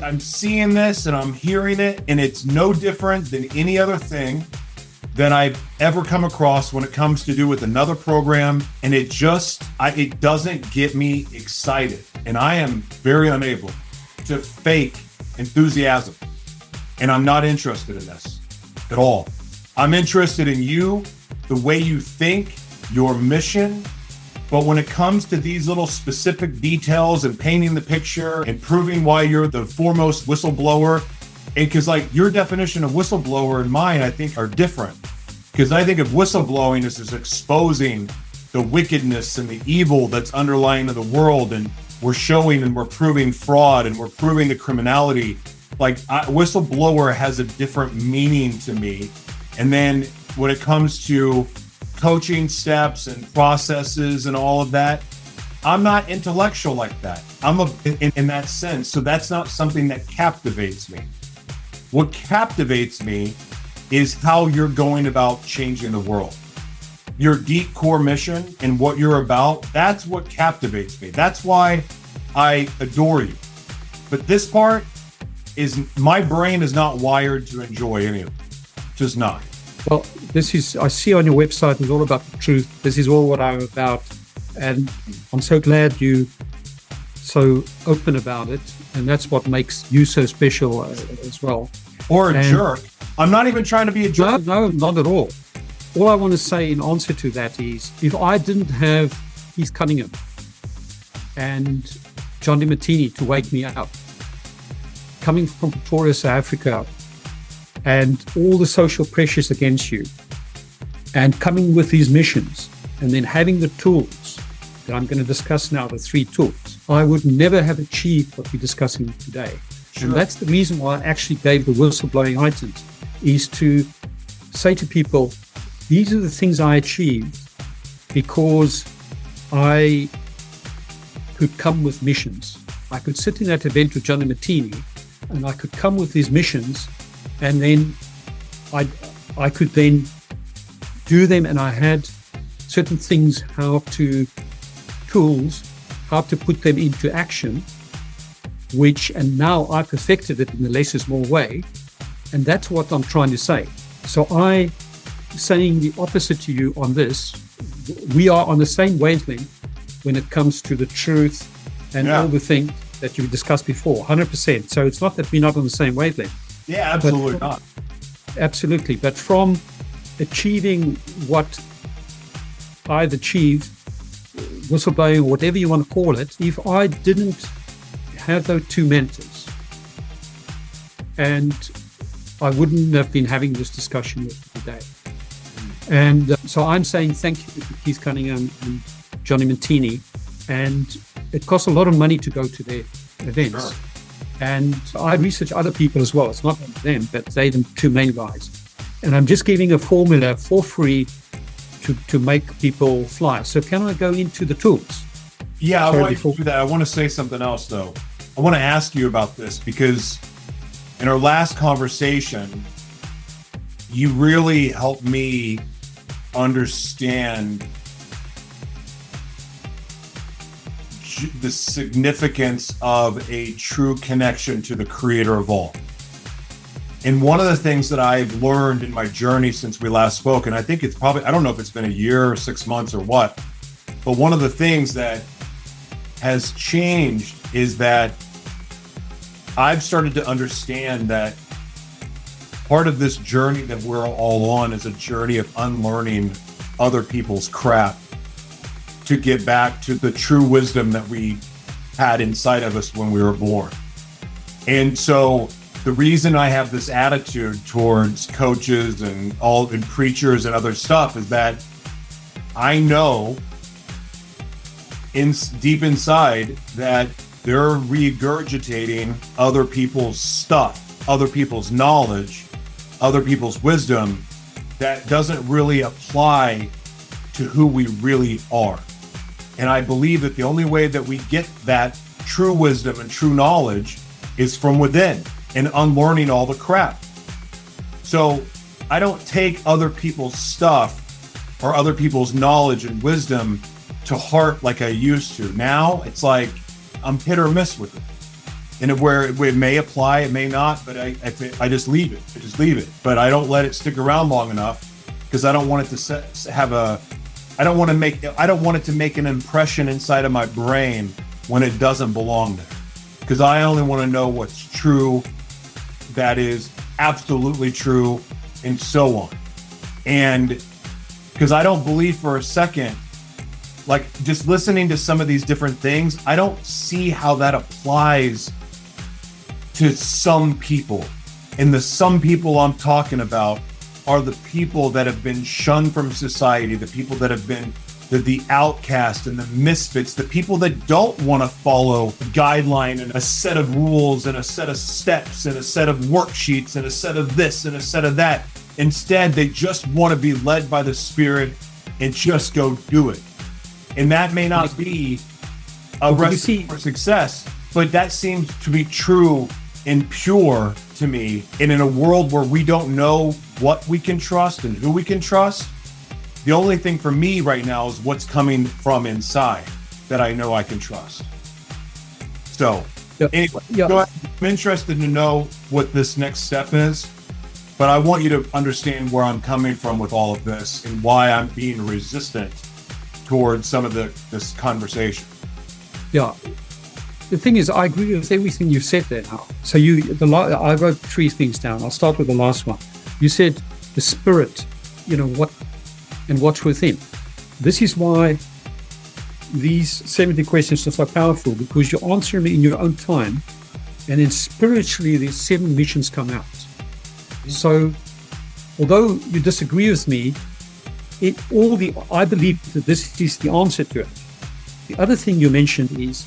Speaker 1: I'm seeing this and I'm hearing it, and it's no different than any other thing that I've ever come across when it comes to do with another program. And it doesn't get me excited. And I am very unable to fake enthusiasm. And I'm not interested in this at all. I'm interested in you, the way you think, your mission. But when it comes to these little specific details and painting the picture and proving why you're the foremost whistleblower, and because like your definition of whistleblower and mine, I think are different. Because I think of whistleblowing as just exposing the wickedness and the evil that's underlying in the world. And we're showing and we're proving fraud and we're proving the criminality. Like whistleblower has a different meaning to me. And then when it comes to coaching steps and processes and all of that, I'm not intellectual like that. I'm in that sense. So that's not something that captivates me. What captivates me is how you're going about changing the world. Your deep core mission and what you're about, that's what captivates me. That's why I adore you. But this part is, my brain is not wired to enjoy any of it. Just not.
Speaker 2: Well, I see on your website, it's all about the truth. This is all what I'm about. And I'm so glad you're so open about it. And that's what makes you so special as well.
Speaker 1: Or a jerk. I'm not even trying to be a jerk.
Speaker 2: No, not at all. All I want to say in answer to that is, if I didn't have Keith Cunningham and John DiMartini to wake me up, coming from Pretoria, South Africa, and all the social pressures against you, and coming with these missions, and then having the tools that I'm going to discuss now, the 3 tools, I would never have achieved what we're discussing today. Sure. And that's the reason why I actually gave the whistleblowing items, is to say to people, these are the things I achieved because I could come with missions. I could sit in that event with John DiMartini and I could come with these missions, and then I could then do them, and I had certain things, tools, how to put them into action, and now I perfected it in a less is more way. And that's what I'm trying to say. So I saying the opposite to you on this, we are on the same wavelength when it comes to the truth and all the things that you discussed before, 100%. So it's not that we're not on the same wavelength.
Speaker 1: Yeah, absolutely not.
Speaker 2: Absolutely. But from achieving what I've achieved, whistleblowing, whatever you want to call it, if I didn't have those 2 mentors, and I wouldn't have been having this discussion with you today. And so I'm saying thank you to Keith Cunningham and John DiMartini. And it costs a lot of money to go to their events. Sure. And I research other people as well. It's not them, but they're the 2 main guys. And I'm just giving a formula for free to make people fly. So can I go into the tools?
Speaker 1: Yeah, I want to do that. I want to say something else, though. I want to ask you about this because in our last conversation, you really helped me understand the significance of a true connection to the creator of all. And one of the things that I've learned in my journey since we last spoke, and I think it's probably, I don't know if it's been a year or 6 months or what, but one of the things that has changed is that I've started to understand that part of this journey that we're all on is a journey of unlearning other people's crap to get back to the true wisdom that we had inside of us when we were born. And so the reason I have this attitude towards coaches and preachers and other stuff is that I know deep inside that they're regurgitating other people's stuff, other people's knowledge, other people's wisdom that doesn't really apply to who we really are. And I believe that the only way that we get that true wisdom and true knowledge is from within and unlearning all the crap. So I don't take other people's stuff or other people's knowledge and wisdom to heart like I used to. Now it's like I'm hit or miss with it. and where it may apply, it may not, but I just leave it. I just leave it. But I don't let it stick around long enough because I don't want it to I don't want it to make an impression inside of my brain when it doesn't belong there. Because I only want to know what's true, that is absolutely true, and so on. And because I don't believe for a second, like just listening to some of these different things, I don't see how that applies to some people. And the some people I'm talking about are the people that have been shunned from society, the people that have been the outcast and the misfits, the people that don't want to follow a guideline and a set of rules and a set of steps and a set of worksheets and a set of this and a set of that. Instead, they just want to be led by the Spirit and just go do it. And that may not be a recipe for success, but that seems to be true and pure to me. And in a world where we don't know what we can trust and who we can trust, the only thing for me right now is what's coming from inside that I know I can trust. So anyway, go ahead. I'm interested to know what this next step is, but I want you to understand where I'm coming from with all of this and why I'm being resistant towards some of this conversation.
Speaker 2: Yeah. The thing is, I agree with everything you said there now. So I wrote 3 things down. I'll start with the last one. You said the Spirit, and what's within. This is why these 70 questions are so powerful, because you answer them in your own time, and then spiritually these 7 missions come out. So although you disagree with me, I believe that this is the answer to it. The other thing you mentioned is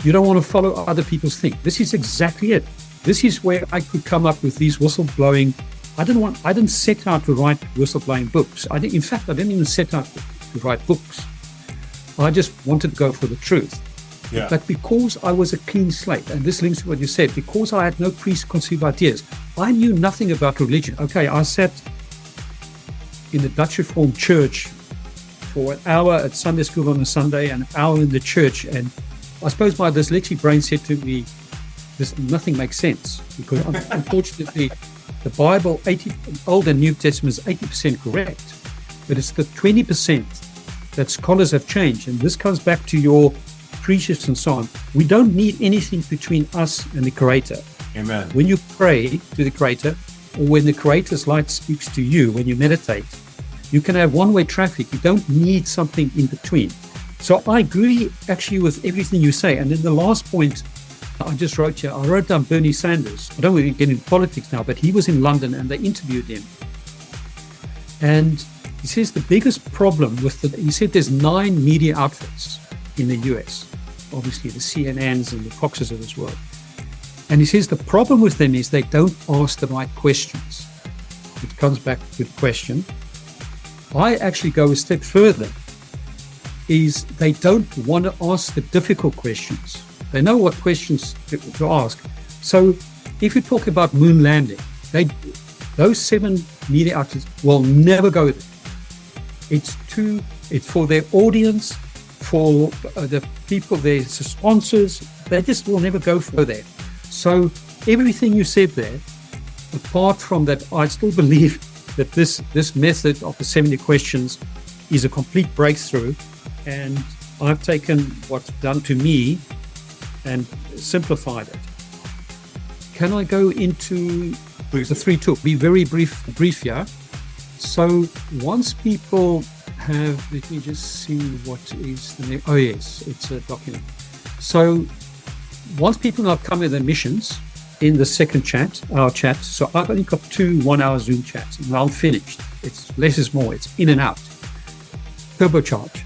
Speaker 2: you don't want to follow other people's things. This is exactly it. This is where I could come up with these whistleblowing. I didn't set out to write whistleblowing books. I didn't even set out to write books. I just wanted to go for the truth.
Speaker 1: Yeah.
Speaker 2: But because I was a clean slate, and this links to what you said, because I had no preconceived ideas, I knew nothing about religion. Okay, I sat in the Dutch Reformed Church for an hour at Sunday school on a Sunday, an hour in the church, and I suppose my dyslexic brain said to me, nothing makes sense, because unfortunately, the Bible, Old and New Testament, is 80% correct, but it's the 20% that scholars have changed. And this comes back to your preachers and so on. We don't need anything between us and the Creator.
Speaker 1: Amen.
Speaker 2: When you pray to the Creator, or when the Creator's light speaks to you, when you meditate, you can have one-way traffic. You don't need something in between. So I agree actually with everything you say. And then the last point I just wrote here, I wrote down Bernie Sanders. I don't want to get into politics now, but he was in London and they interviewed him. And he says the biggest problem he said there's 9 media outfits in the US, obviously the CNNs and the Foxes of this world. And he says the problem with them is they don't ask the right questions. It comes back to the question. I actually go a step further, is they don't want to ask the difficult questions. They know what questions to ask. So if you talk about moon landing, those 7 media outlets will never go there. It's for their audience, for the people, their sponsors, they just will never go there. So everything you said there, apart from that, I still believe that this method of the 70 questions is a complete breakthrough. And I've taken what's done to me and simplified it. Can I go into
Speaker 1: Please.
Speaker 2: The 3 tools? Be very brief here. So once people have, let me just see what is the name. Oh yes, it's a document. So once people now come with their missions in the second chat, our chat, so I've only got 2 1-hour Zoom chats and I'm finished. It's less is more, it's in and out. Turbocharge.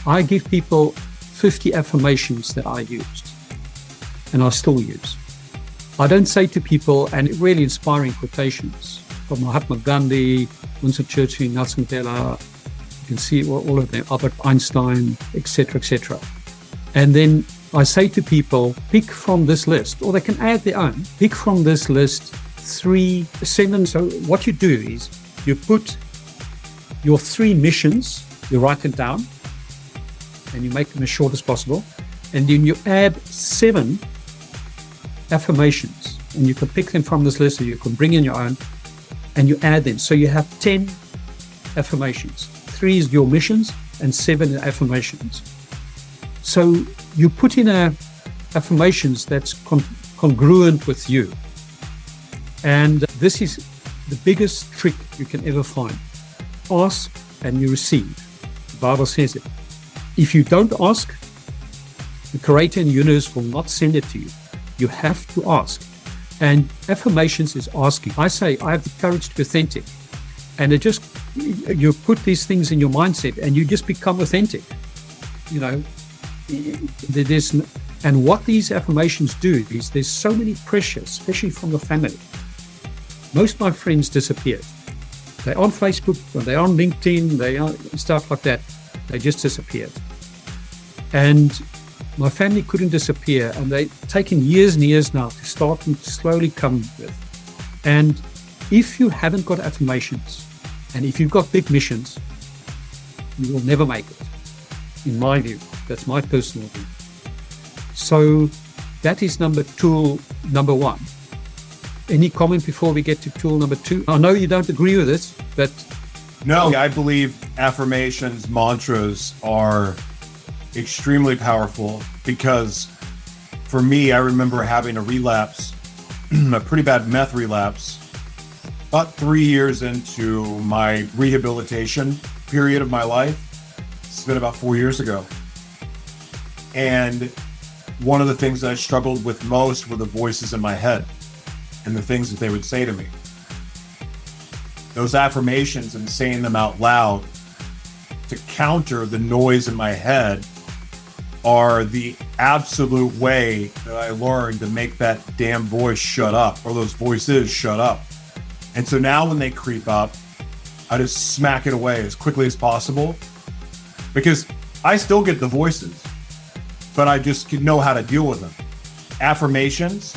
Speaker 2: I give people 50 affirmations that I used and I still use. I don't say to people, and really inspiring quotations from Mahatma Gandhi, Winston Churchill, Nelson Mandela, you can see all of them, Albert Einstein, etc., etc. And then I say to people, pick from this list, or they can add their own, pick from this list 3 sentences. So what you do is you put your 3 missions, you write them down, and you make them as short as possible. And then you add 7 affirmations, and you can pick them from this list, or you can bring in your own, and you add them. So you have 10 affirmations. 3 is your missions, and 7 are affirmations. So you put in affirmations that's congruent with you. And this is the biggest trick you can ever find. Ask and you receive. The Bible says it. If you don't ask, the Creator in the universe will not send it to you. You have to ask. And affirmations is asking. I say, I have the courage to be authentic. And you put these things in your mindset and you just become authentic. You know, and what these affirmations do is there's so many pressures, especially from the family. Most of my friends disappeared. They're on Facebook, or they're on LinkedIn, they are stuff like that. They just disappeared. And my family couldn't disappear, and they've taken years and years now to start and slowly come with. And if you haven't got affirmations, and if you've got big missions, you will never make it, in my view. That's my personal view. So that is tool number 1. Any comment before we get to tool number 2? I know you don't agree with this, but...
Speaker 1: No, I believe affirmations, mantras are extremely powerful because for me, I remember having a relapse, a pretty bad meth relapse, about 3 years into my rehabilitation period of my life. It's been about 4 years ago. And one of the things that I struggled with most were the voices in my head and the things that they would say to me. Those affirmations and saying them out loud to counter the noise in my head are the absolute way that I learned to make that damn voice shut up, or those voices shut up. And so now when they creep up, I just smack it away as quickly as possible, because I still get the voices, but I just know how to deal with them. Affirmations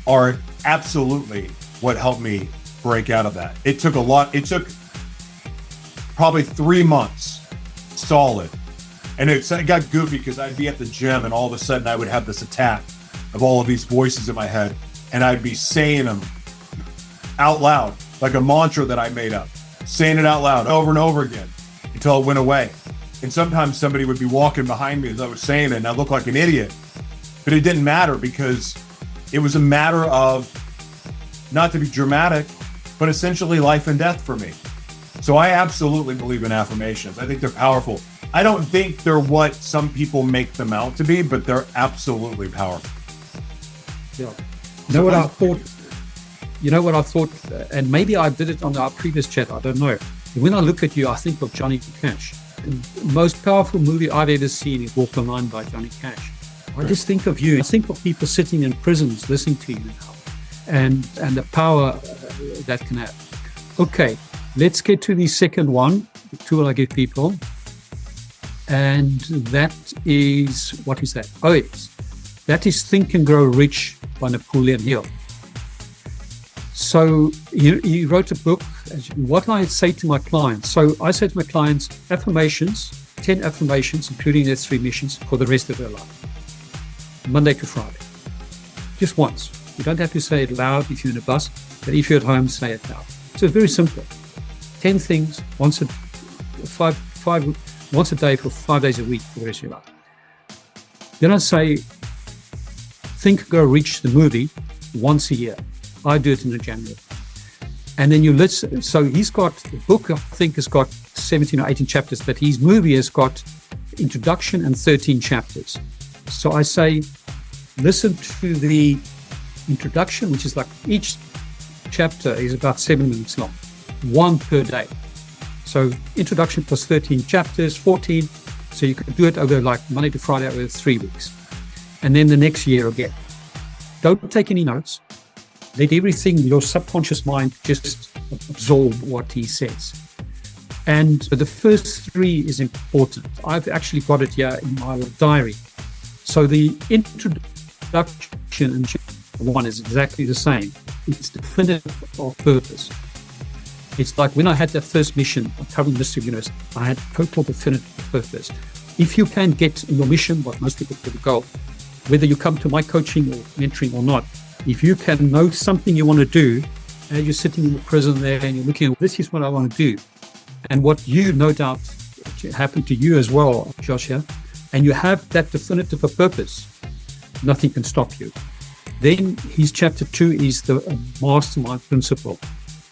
Speaker 1: are absolutely what helped me break out of that. It took probably 3 months solid. And it got goofy because I'd be at the gym and all of a sudden I would have this attack of all of these voices in my head, and I'd be saying them out loud, like a mantra that I made up, saying it out loud over and over again until it went away. And sometimes somebody would be walking behind me as I was saying it, and I looked like an idiot. But it didn't matter, because it was a matter of, not to be dramatic, but essentially life and death for me. So I absolutely believe in affirmations. I think they're powerful. I don't think they're what some people make them out to be, but they're absolutely powerful.
Speaker 2: Yeah. You know what I thought, and maybe I did it on our previous chat, I don't know. When I look at you, I think of Johnny Cash. The most powerful movie I've ever seen is Walk the Line by Johnny Cash. I just think of you. I think of people sitting in prisons listening to you now, and the power that can have. Okay, let's get to the second one, the tool I give people. And that is, what is that? Oh, yes. That is Think and Grow Rich by Napoleon Hill. So he wrote a book. What I say to my clients. So I say to my clients, affirmations, 10 affirmations, including their 3 missions for the rest of their life. Monday to Friday. Just once. You don't have to say it loud if you're in a bus, but if you're at home, say it loud. So it's very simple. 10 things, once a day for 5 days a week for the rest of your life. Then I say, Think, Grow, Rich, the movie, once a year. I do it in January. And then you listen. So he's got, the book I think has got 17 or 18 chapters, but his movie has got introduction and 13 chapters. So I say, listen to the introduction, which is like each chapter is about 7 minutes long, 1 per day. So introduction plus 13 chapters, 14. So you can do it over like Monday to Friday over 3 weeks. And then the next year again. Don't take any notes. Let everything, your subconscious mind, just absorb what he says. And the first 3 is important. I've actually got it here in my diary. So the introduction and 1 is exactly the same. It's definitive of purpose. It's like when I had that first mission of covering Mystery Universe, I had total definitive purpose. If you can get in your mission, what most people call the goal, whether you come to my coaching or mentoring or not, if you can know something you want to do, and you're sitting in the prison there and you're looking at, this is what I want to do. And what you, no doubt, happened to you as well, Joshua, and you have that definitive purpose, nothing can stop you. Then his chapter 2 is the mastermind principle.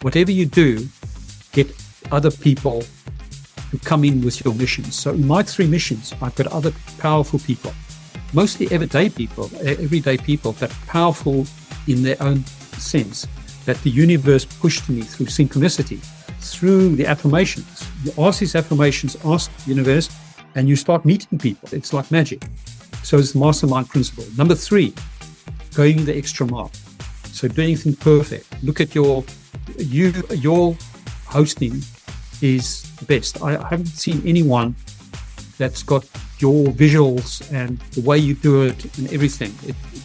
Speaker 2: Whatever you do, get other people to come in with your missions. So in my 3 missions, I've got other powerful people, mostly everyday people, but powerful in their own sense, that the universe pushed to me through synchronicity, through the affirmations. You ask these affirmations, ask the universe, and you start meeting people. It's like magic. So it's the mastermind principle. Number 3, going the extra mile. So doing things perfect. Look at your hosting is the best. I haven't seen anyone that's got your visuals and the way you do it and everything.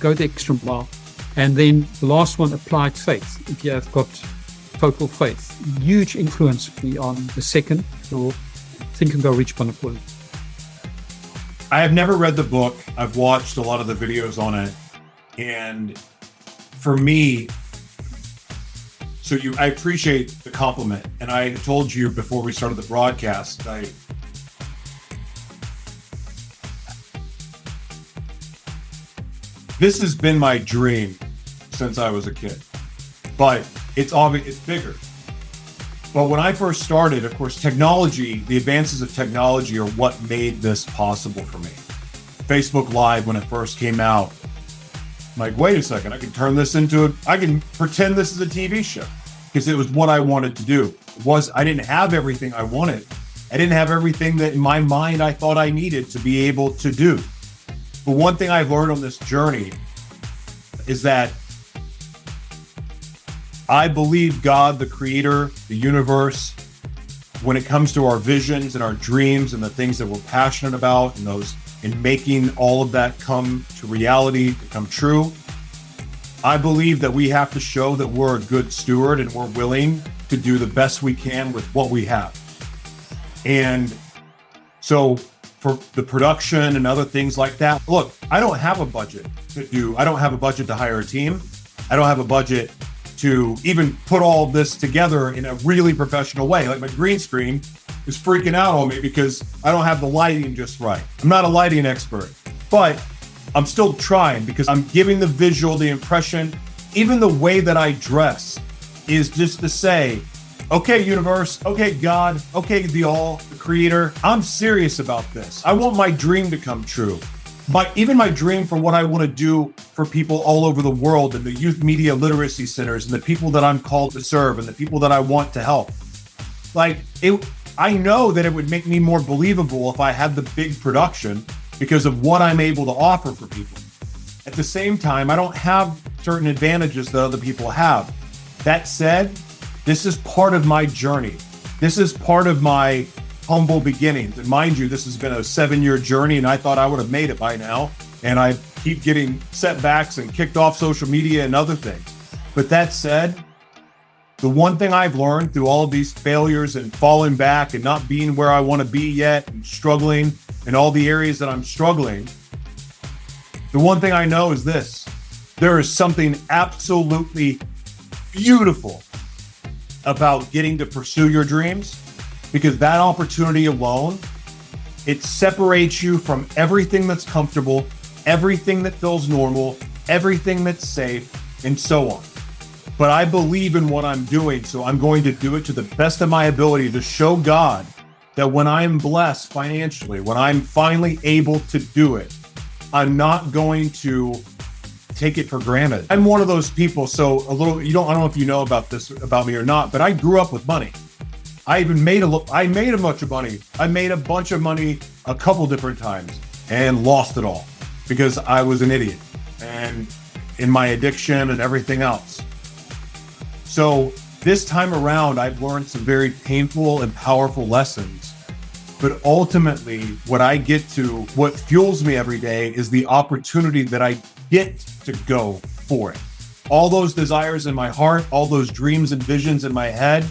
Speaker 2: Go the extra mile. And then the last one, applied faith. If you have got total faith, huge influence for me on the second, or Think and Go Rich Bonaparte.
Speaker 1: I have never read the book. I've watched a lot of the videos on it. And for me, I appreciate the compliment. And I told you before we started the broadcast, this has been my dream since I was a kid, but it's obvious, it's bigger. But when I first started, of course, technology, the advances of technology are what made this possible for me. Facebook Live, when it first came out, I'm like, wait a second, I can turn this I can pretend this is a TV show, because it was what I wanted to do. I didn't have everything I wanted. I didn't have everything that in my mind I thought I needed to be able to do. But one thing I've learned on this journey is that I believe God, the creator, the universe, when it comes to our visions and our dreams and the things that we're passionate about and making all of that come to reality, to come true, I believe that we have to show that we're a good steward and we're willing to do the best we can with what we have. And so for the production and other things like that, look, I don't have a budget to hire a team. I don't have a budget to even put all this together in a really professional way. Like my green screen is freaking out on me because I don't have the lighting just right. I'm not a lighting expert, but I'm still trying because I'm giving the visual, the impression, even the way that I dress is just to say, okay, universe, okay, God, okay, the all, the creator, I'm serious about this. I want my dream to come true. Even my dream for what I want to do for people all over the world and the youth media literacy centers and the people that I'm called to serve and the people that I want to help. I know that it would make me more believable if I had the big production because of what I'm able to offer for people. At the same time, I don't have certain advantages that other people have. That said, this is part of my journey. This is part of my humble beginnings. And mind you, this has been a 7-year journey and I thought I would have made it by now. And I keep getting setbacks and kicked off social media and other things. But that said, the one thing I've learned through all of these failures and falling back and not being where I want to be yet and struggling in all the areas that I'm struggling, the one thing I know is this: there is something absolutely beautiful about getting to pursue your dreams, because that opportunity alone, it separates you from everything that's comfortable, everything that feels normal, everything that's safe, and so on. But I believe in what I'm doing, so I'm going to do it to the best of my ability to show God that when I'm blessed financially, when I'm finally able to do it, I'm not going to take it for granted. I'm one of those people. So I don't know if you know about this about me or not, but I grew up with money. I made a bunch of money. I made a bunch of money a couple different times and lost it all because I was an idiot and in my addiction and everything else. So this time around, I've learned some very painful and powerful lessons. But ultimately, what fuels me every day is the opportunity that I get to go for it. All those desires in my heart, all those dreams and visions in my head,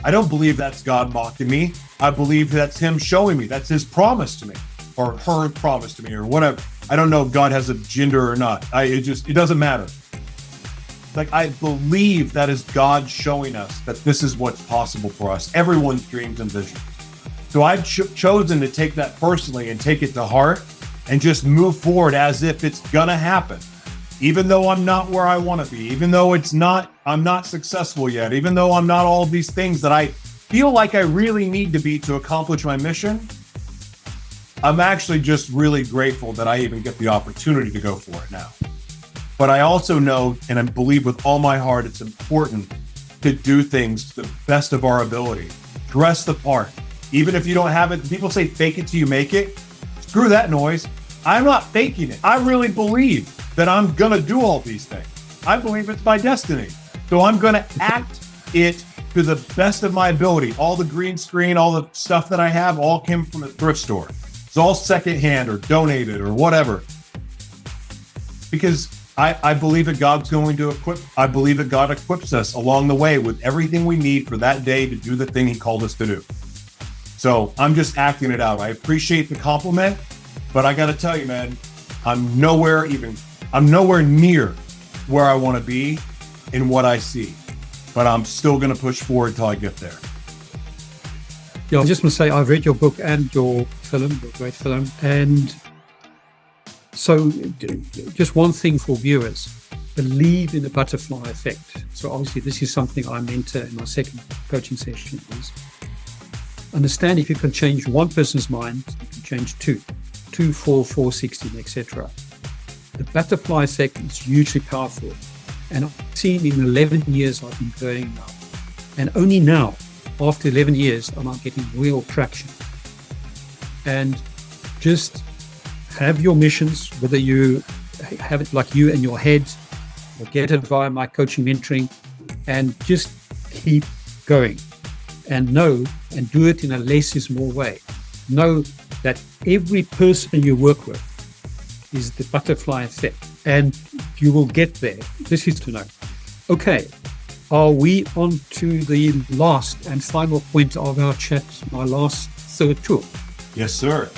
Speaker 1: I don't believe that's God mocking me. I believe that's him showing me. That's his promise to me, or her promise to me, or whatever. I don't know if God has a gender or not. It doesn't matter. Like, I believe that is God showing us that this is what's possible for us. Everyone's dreams and visions. So I've chosen to take that personally and take it to heart and just move forward as if it's gonna happen. Even though I'm not where I want to be, even though I'm not successful yet, even though I'm not all of these things that I feel like I really need to be to accomplish my mission, I'm actually just really grateful that I even get the opportunity to go for it now. But I also know, and I believe with all my heart, it's important to do things to the best of our ability. Dress the part. Even if you don't have it, people say fake it till you make it. Screw that noise. I'm not faking it. I really believe that I'm going to do all these things. I believe it's my destiny. So I'm going to act it to the best of my ability. All the green screen, all the stuff that I have, all came from a thrift store. It's all secondhand or donated or whatever. Because I believe that God's going to I believe that God equips us along the way with everything we need for that day to do the thing he called us to do. So I'm just acting it out. I appreciate the compliment, but I got to tell you, man, I'm nowhere near where I want to be in what I see, but I'm still going to push forward till I get there.
Speaker 2: Yeah, I just want to say I've read your book and your film, your great film. And so just one thing for viewers, believe in the butterfly effect. So obviously this is something I mentor in my second coaching session is understand if you can change one person's mind, you can change 2, 4, 4, 16, etc. The butterfly effect is hugely powerful. And I've seen in 11 years I've been going now. And only now, after 11 years, am I getting real traction. And just have your missions, whether you have it like you in your head or get it via my coaching mentoring, and just keep going. And know and do it in a less is more way. Know that every person you work with is the butterfly effect, and you will get there. This is to know. Okay, are we on to the last and final point of our chat, my last third tool?
Speaker 1: Yes, sir.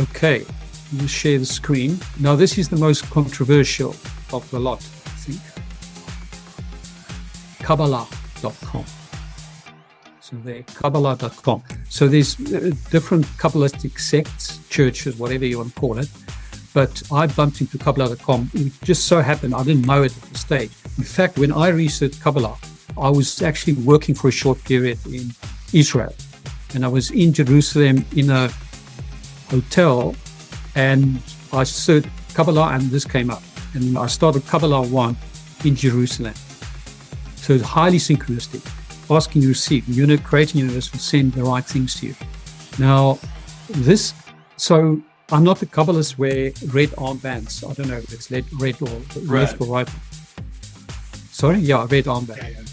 Speaker 2: Okay, you share the screen. Now, this is the most controversial of the lot, I think. Kabbalah.com. So there, Kabbalah.com. So there's different Kabbalistic sects, churches, whatever you want to call it. But I bumped into Kabbalah.com. It just so happened I didn't know it at the stage. In fact, when I researched Kabbalah, I was actually working for a short period in Israel. And I was in Jerusalem in a hotel, and I searched Kabbalah, and this came up. And I started Kabbalah 1 in Jerusalem. So it's highly synchronistic. Asking you to receive, creating universe will send the right things to you. Now, so I'm not a Kabbalist wear red armbands. I don't know if it's red or left or right. Sorry? Yeah, red armband.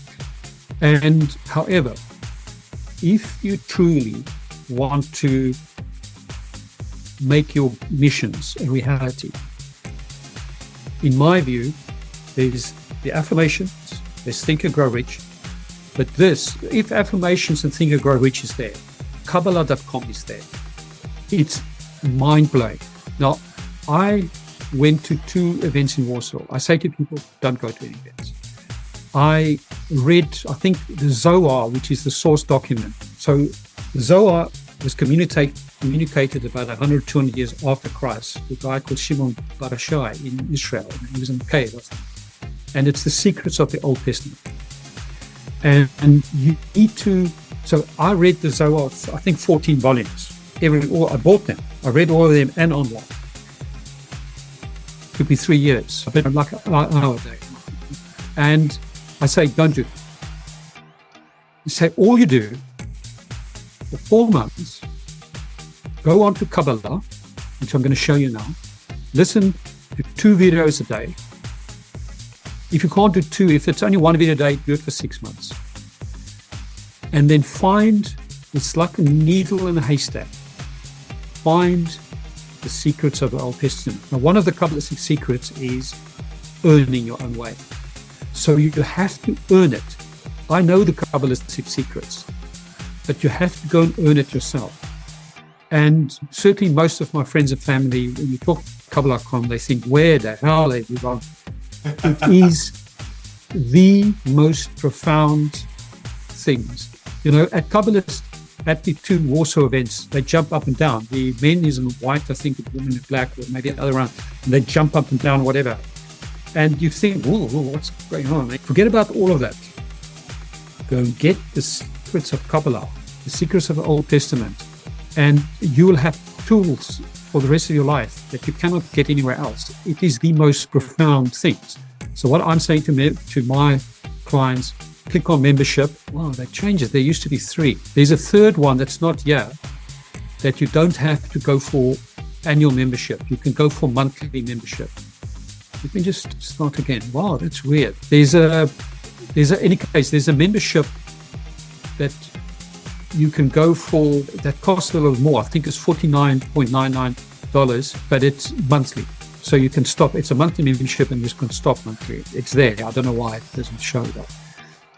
Speaker 2: And however, if you truly want to make your missions a reality, in my view, there's the affirmations, there's Think and Grow Rich. But if affirmations and Think and Grow Rich is there, Kabbalah.com is there. It's mind-blowing. Now, I went to 2 events in Warsaw. I say to people, don't go to any events. I read, I think, the Zohar, which is the source document. So the Zohar was communicated about 100, 200 years after Christ. The guy called Shimon Bar Yochai in Israel. He was in the cave, I think. And it's the secrets of the Old Testament. And you need to, so I read the Zohar, I think 14 volumes. I bought them. I read all of them and online. Could be 3 years. But I'm like an hour a day. And I say, don't do it. You say, all you do for 4 months, go on to Kabbalah, which I'm going to show you now. Listen to 2 videos a day. If you can't do 2, if it's only 1 video a day, do it for 6 months. And then it's like a needle in a haystack. Find the secrets of the Old Testament. Now, one of the Kabbalistic secrets is earning your own way. So you have to earn it. I know the Kabbalistic secrets, but you have to go and earn it yourself. And certainly most of my friends and family, when you talk Kabbalah.com, they think, where the hell have we gone? It is the most profound things. You know, at Kabbalists, at the two Warsaw events, they jump up and down. The men is in white, I think, the women in black, or maybe the other round, and they jump up and down, whatever. And you think, whoa, what's going on? Forget about all of that. Go and get the secrets of Kabbalah, the secrets of the Old Testament, and you will have tools for the rest of your life that you cannot get anywhere else. It is the most profound things. So what I'm saying to my clients, click on membership. Wow, they changed it. There used to be 3. There's a third one that's not here, that you don't have to go for annual membership. You can go for monthly membership. You can just start again. Wow, that's weird. There's a membership that you can go for that costs a little more. I think it's $49.99, but it's monthly. So you can stop. It's a monthly membership and you can stop monthly. It's there. I don't know why it doesn't show that.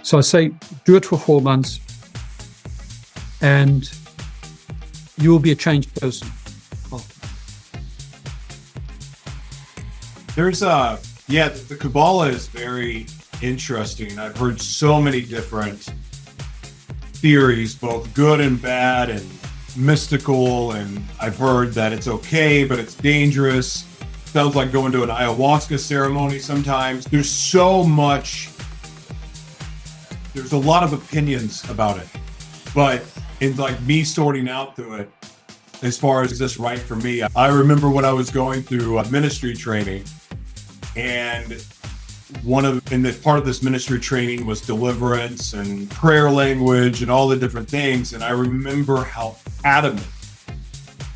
Speaker 2: So I say, do it for 4 months and you will be a changed person. Oh.
Speaker 1: The Kabbalah is very interesting. I've heard so many different theories, both good and bad and mystical, and I've heard that it's okay, but it's dangerous. Sounds like going to an ayahuasca ceremony sometimes. There's a lot of opinions about it, but in like me sorting out through it, as far as is this right for me, I remember when I was going through ministry training, and part of this ministry training was deliverance and prayer language and all the different things. And I remember how adamant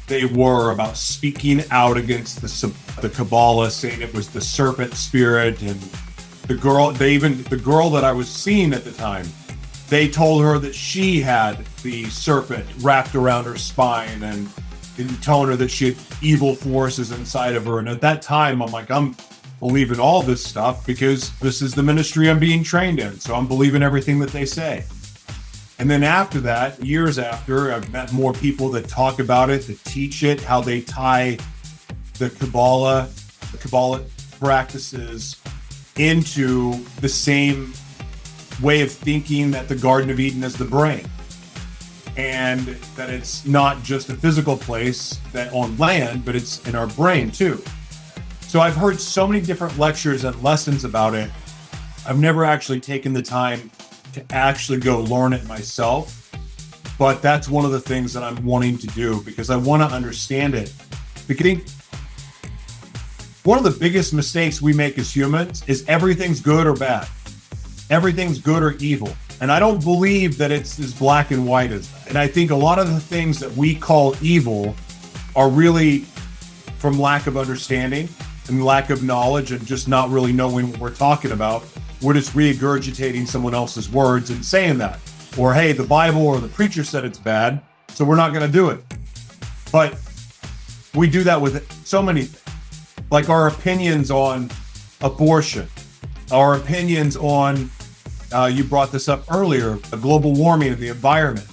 Speaker 1: they were about speaking out against the Kabbalah, saying it was the serpent spirit. And the girl that I was seeing at the time, they told her that she had the serpent wrapped around her spine and told her that she had evil forces inside of her. And at that time, I'm like, I'm believing all this stuff because this is the ministry I'm being trained in. So I'm believing everything that they say. And then after that, years after, I've met more people that talk about it, that teach it, how they tie the Kabbalah practices into the same way of thinking that the Garden of Eden is the brain. And that it's not just a physical place that on land, but it's in our brain too. So I've heard so many different lectures and lessons about it. I've never actually taken the time to actually go learn it myself. But that's one of the things that I'm wanting to do because I want to understand it. Because one of the biggest mistakes we make as humans is everything's good or bad. Everything's good or evil. And I don't believe that it's as black and white as that. And I think a lot of the things that we call evil are really from lack of understanding and lack of knowledge and just not really knowing what we're talking about. We're just regurgitating someone else's words and saying that. Or, hey, the Bible or the preacher said it's bad, so we're not going to do it. But we do that with so many things. Like our opinions on abortion, our opinions on, you brought this up earlier, global warming and the environment.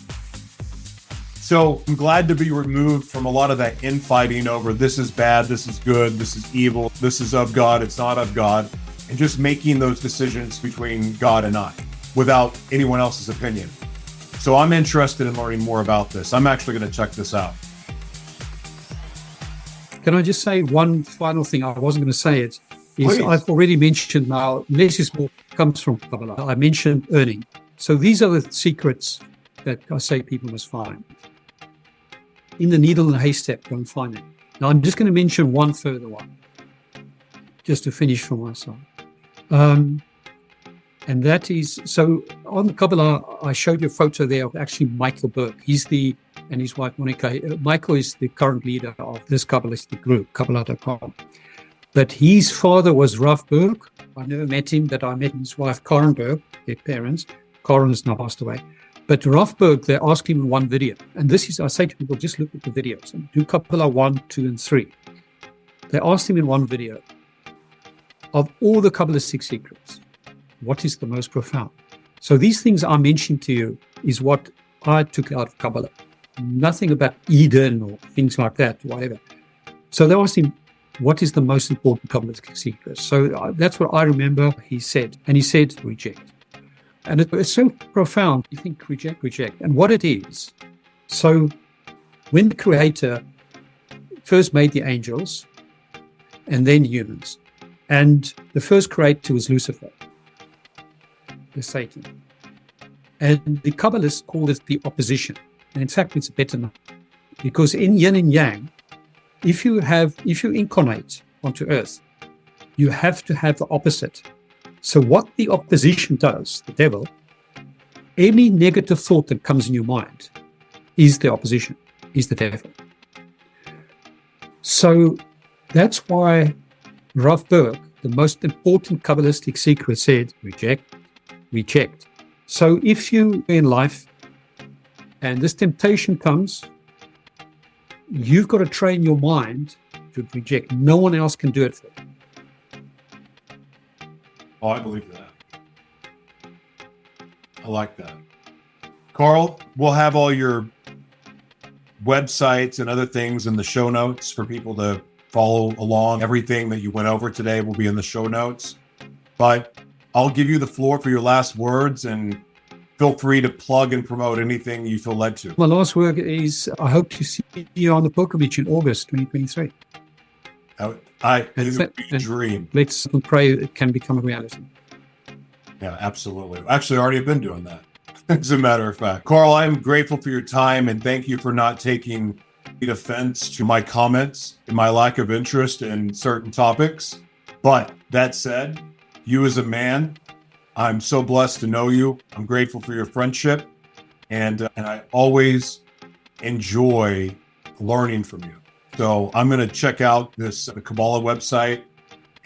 Speaker 1: So I'm glad to be removed from a lot of that infighting over this is bad, this is good, this is evil, this is of God, it's not of God, and just making those decisions between God and I without anyone else's opinion. So I'm interested in learning more about this. I'm actually going to check this out.
Speaker 2: Can I just say one final thing? I wasn't going to say it.
Speaker 1: Please.
Speaker 2: I've already mentioned now, less is more comes from Kabbalah. I mentioned earning. So these are the secrets that I say people must find. In the needle and the haystack, go and find it. Now, I'm just going to mention one further one, just to finish from my side. And that is, so on the Kabbalah, I showed you a photo there of actually Michael Berg. And his wife, Monica. Michael is the current leader of this Kabbalistic group, Kabbalah.com. But his father was Rav Berg. I never met him, but I met his wife, Karen Berg, their parents. Karen has now passed away. But Rav Berg, they asked him in one video, and this is, I say to people, just look at the videos and do Kabbalah 1, 2, and 3. They asked him in one video, of all the Kabbalistic secrets, what is the most profound? So these things I mentioned to you is what I took out of Kabbalah. Nothing about Eden or things like that, whatever. So they asked him, what is the most important Kabbalistic secret? So that's what I remember he said. And he said, reject. And it's so profound. You think reject, reject. And what it is, so when the Creator first made the angels and then humans, and the first creator was Lucifer, the Satan. And the Kabbalists call it the opposition. And in fact, it's better now. Because in yin and yang, if you incarnate onto earth, you have to have the opposite. So what the opposition does, the devil, any negative thought that comes in your mind is the opposition, is the devil. So that's why Rav Berg, the most important Kabbalistic secret, said, reject, reject. So if you in life and this temptation comes, you've got to train your mind to reject. No one else can do it for you.
Speaker 1: Oh, I believe that. I like that. Karl, we'll have all your websites and other things in the show notes for people to follow along. Everything that you went over today will be in the show notes. But I'll give you the floor for your last words, and feel free to plug and promote anything you feel led to.
Speaker 2: My last word is, I hope to see you on the pilgrimage in August 2023.
Speaker 1: It would be a dream.
Speaker 2: Let's pray it can become a reality.
Speaker 1: Yeah, absolutely. Actually, I already have been doing that, as a matter of fact. Karl, I'm grateful for your time, and thank you for not taking offense to my comments and my lack of interest in certain topics. But that said, you as a man, I'm so blessed to know you. I'm grateful for your friendship, and I always enjoy learning from you. So I'm going to check out the Kabbalah website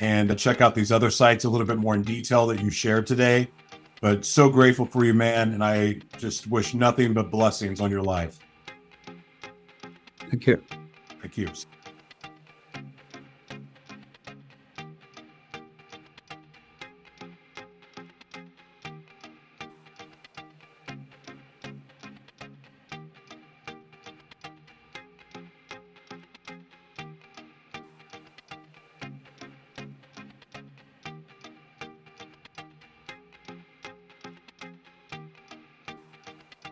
Speaker 1: and check out these other sites a little bit more in detail that you shared today. But so grateful for you, man, and I just wish nothing but blessings on your life.
Speaker 2: Thank you.
Speaker 1: Thank you.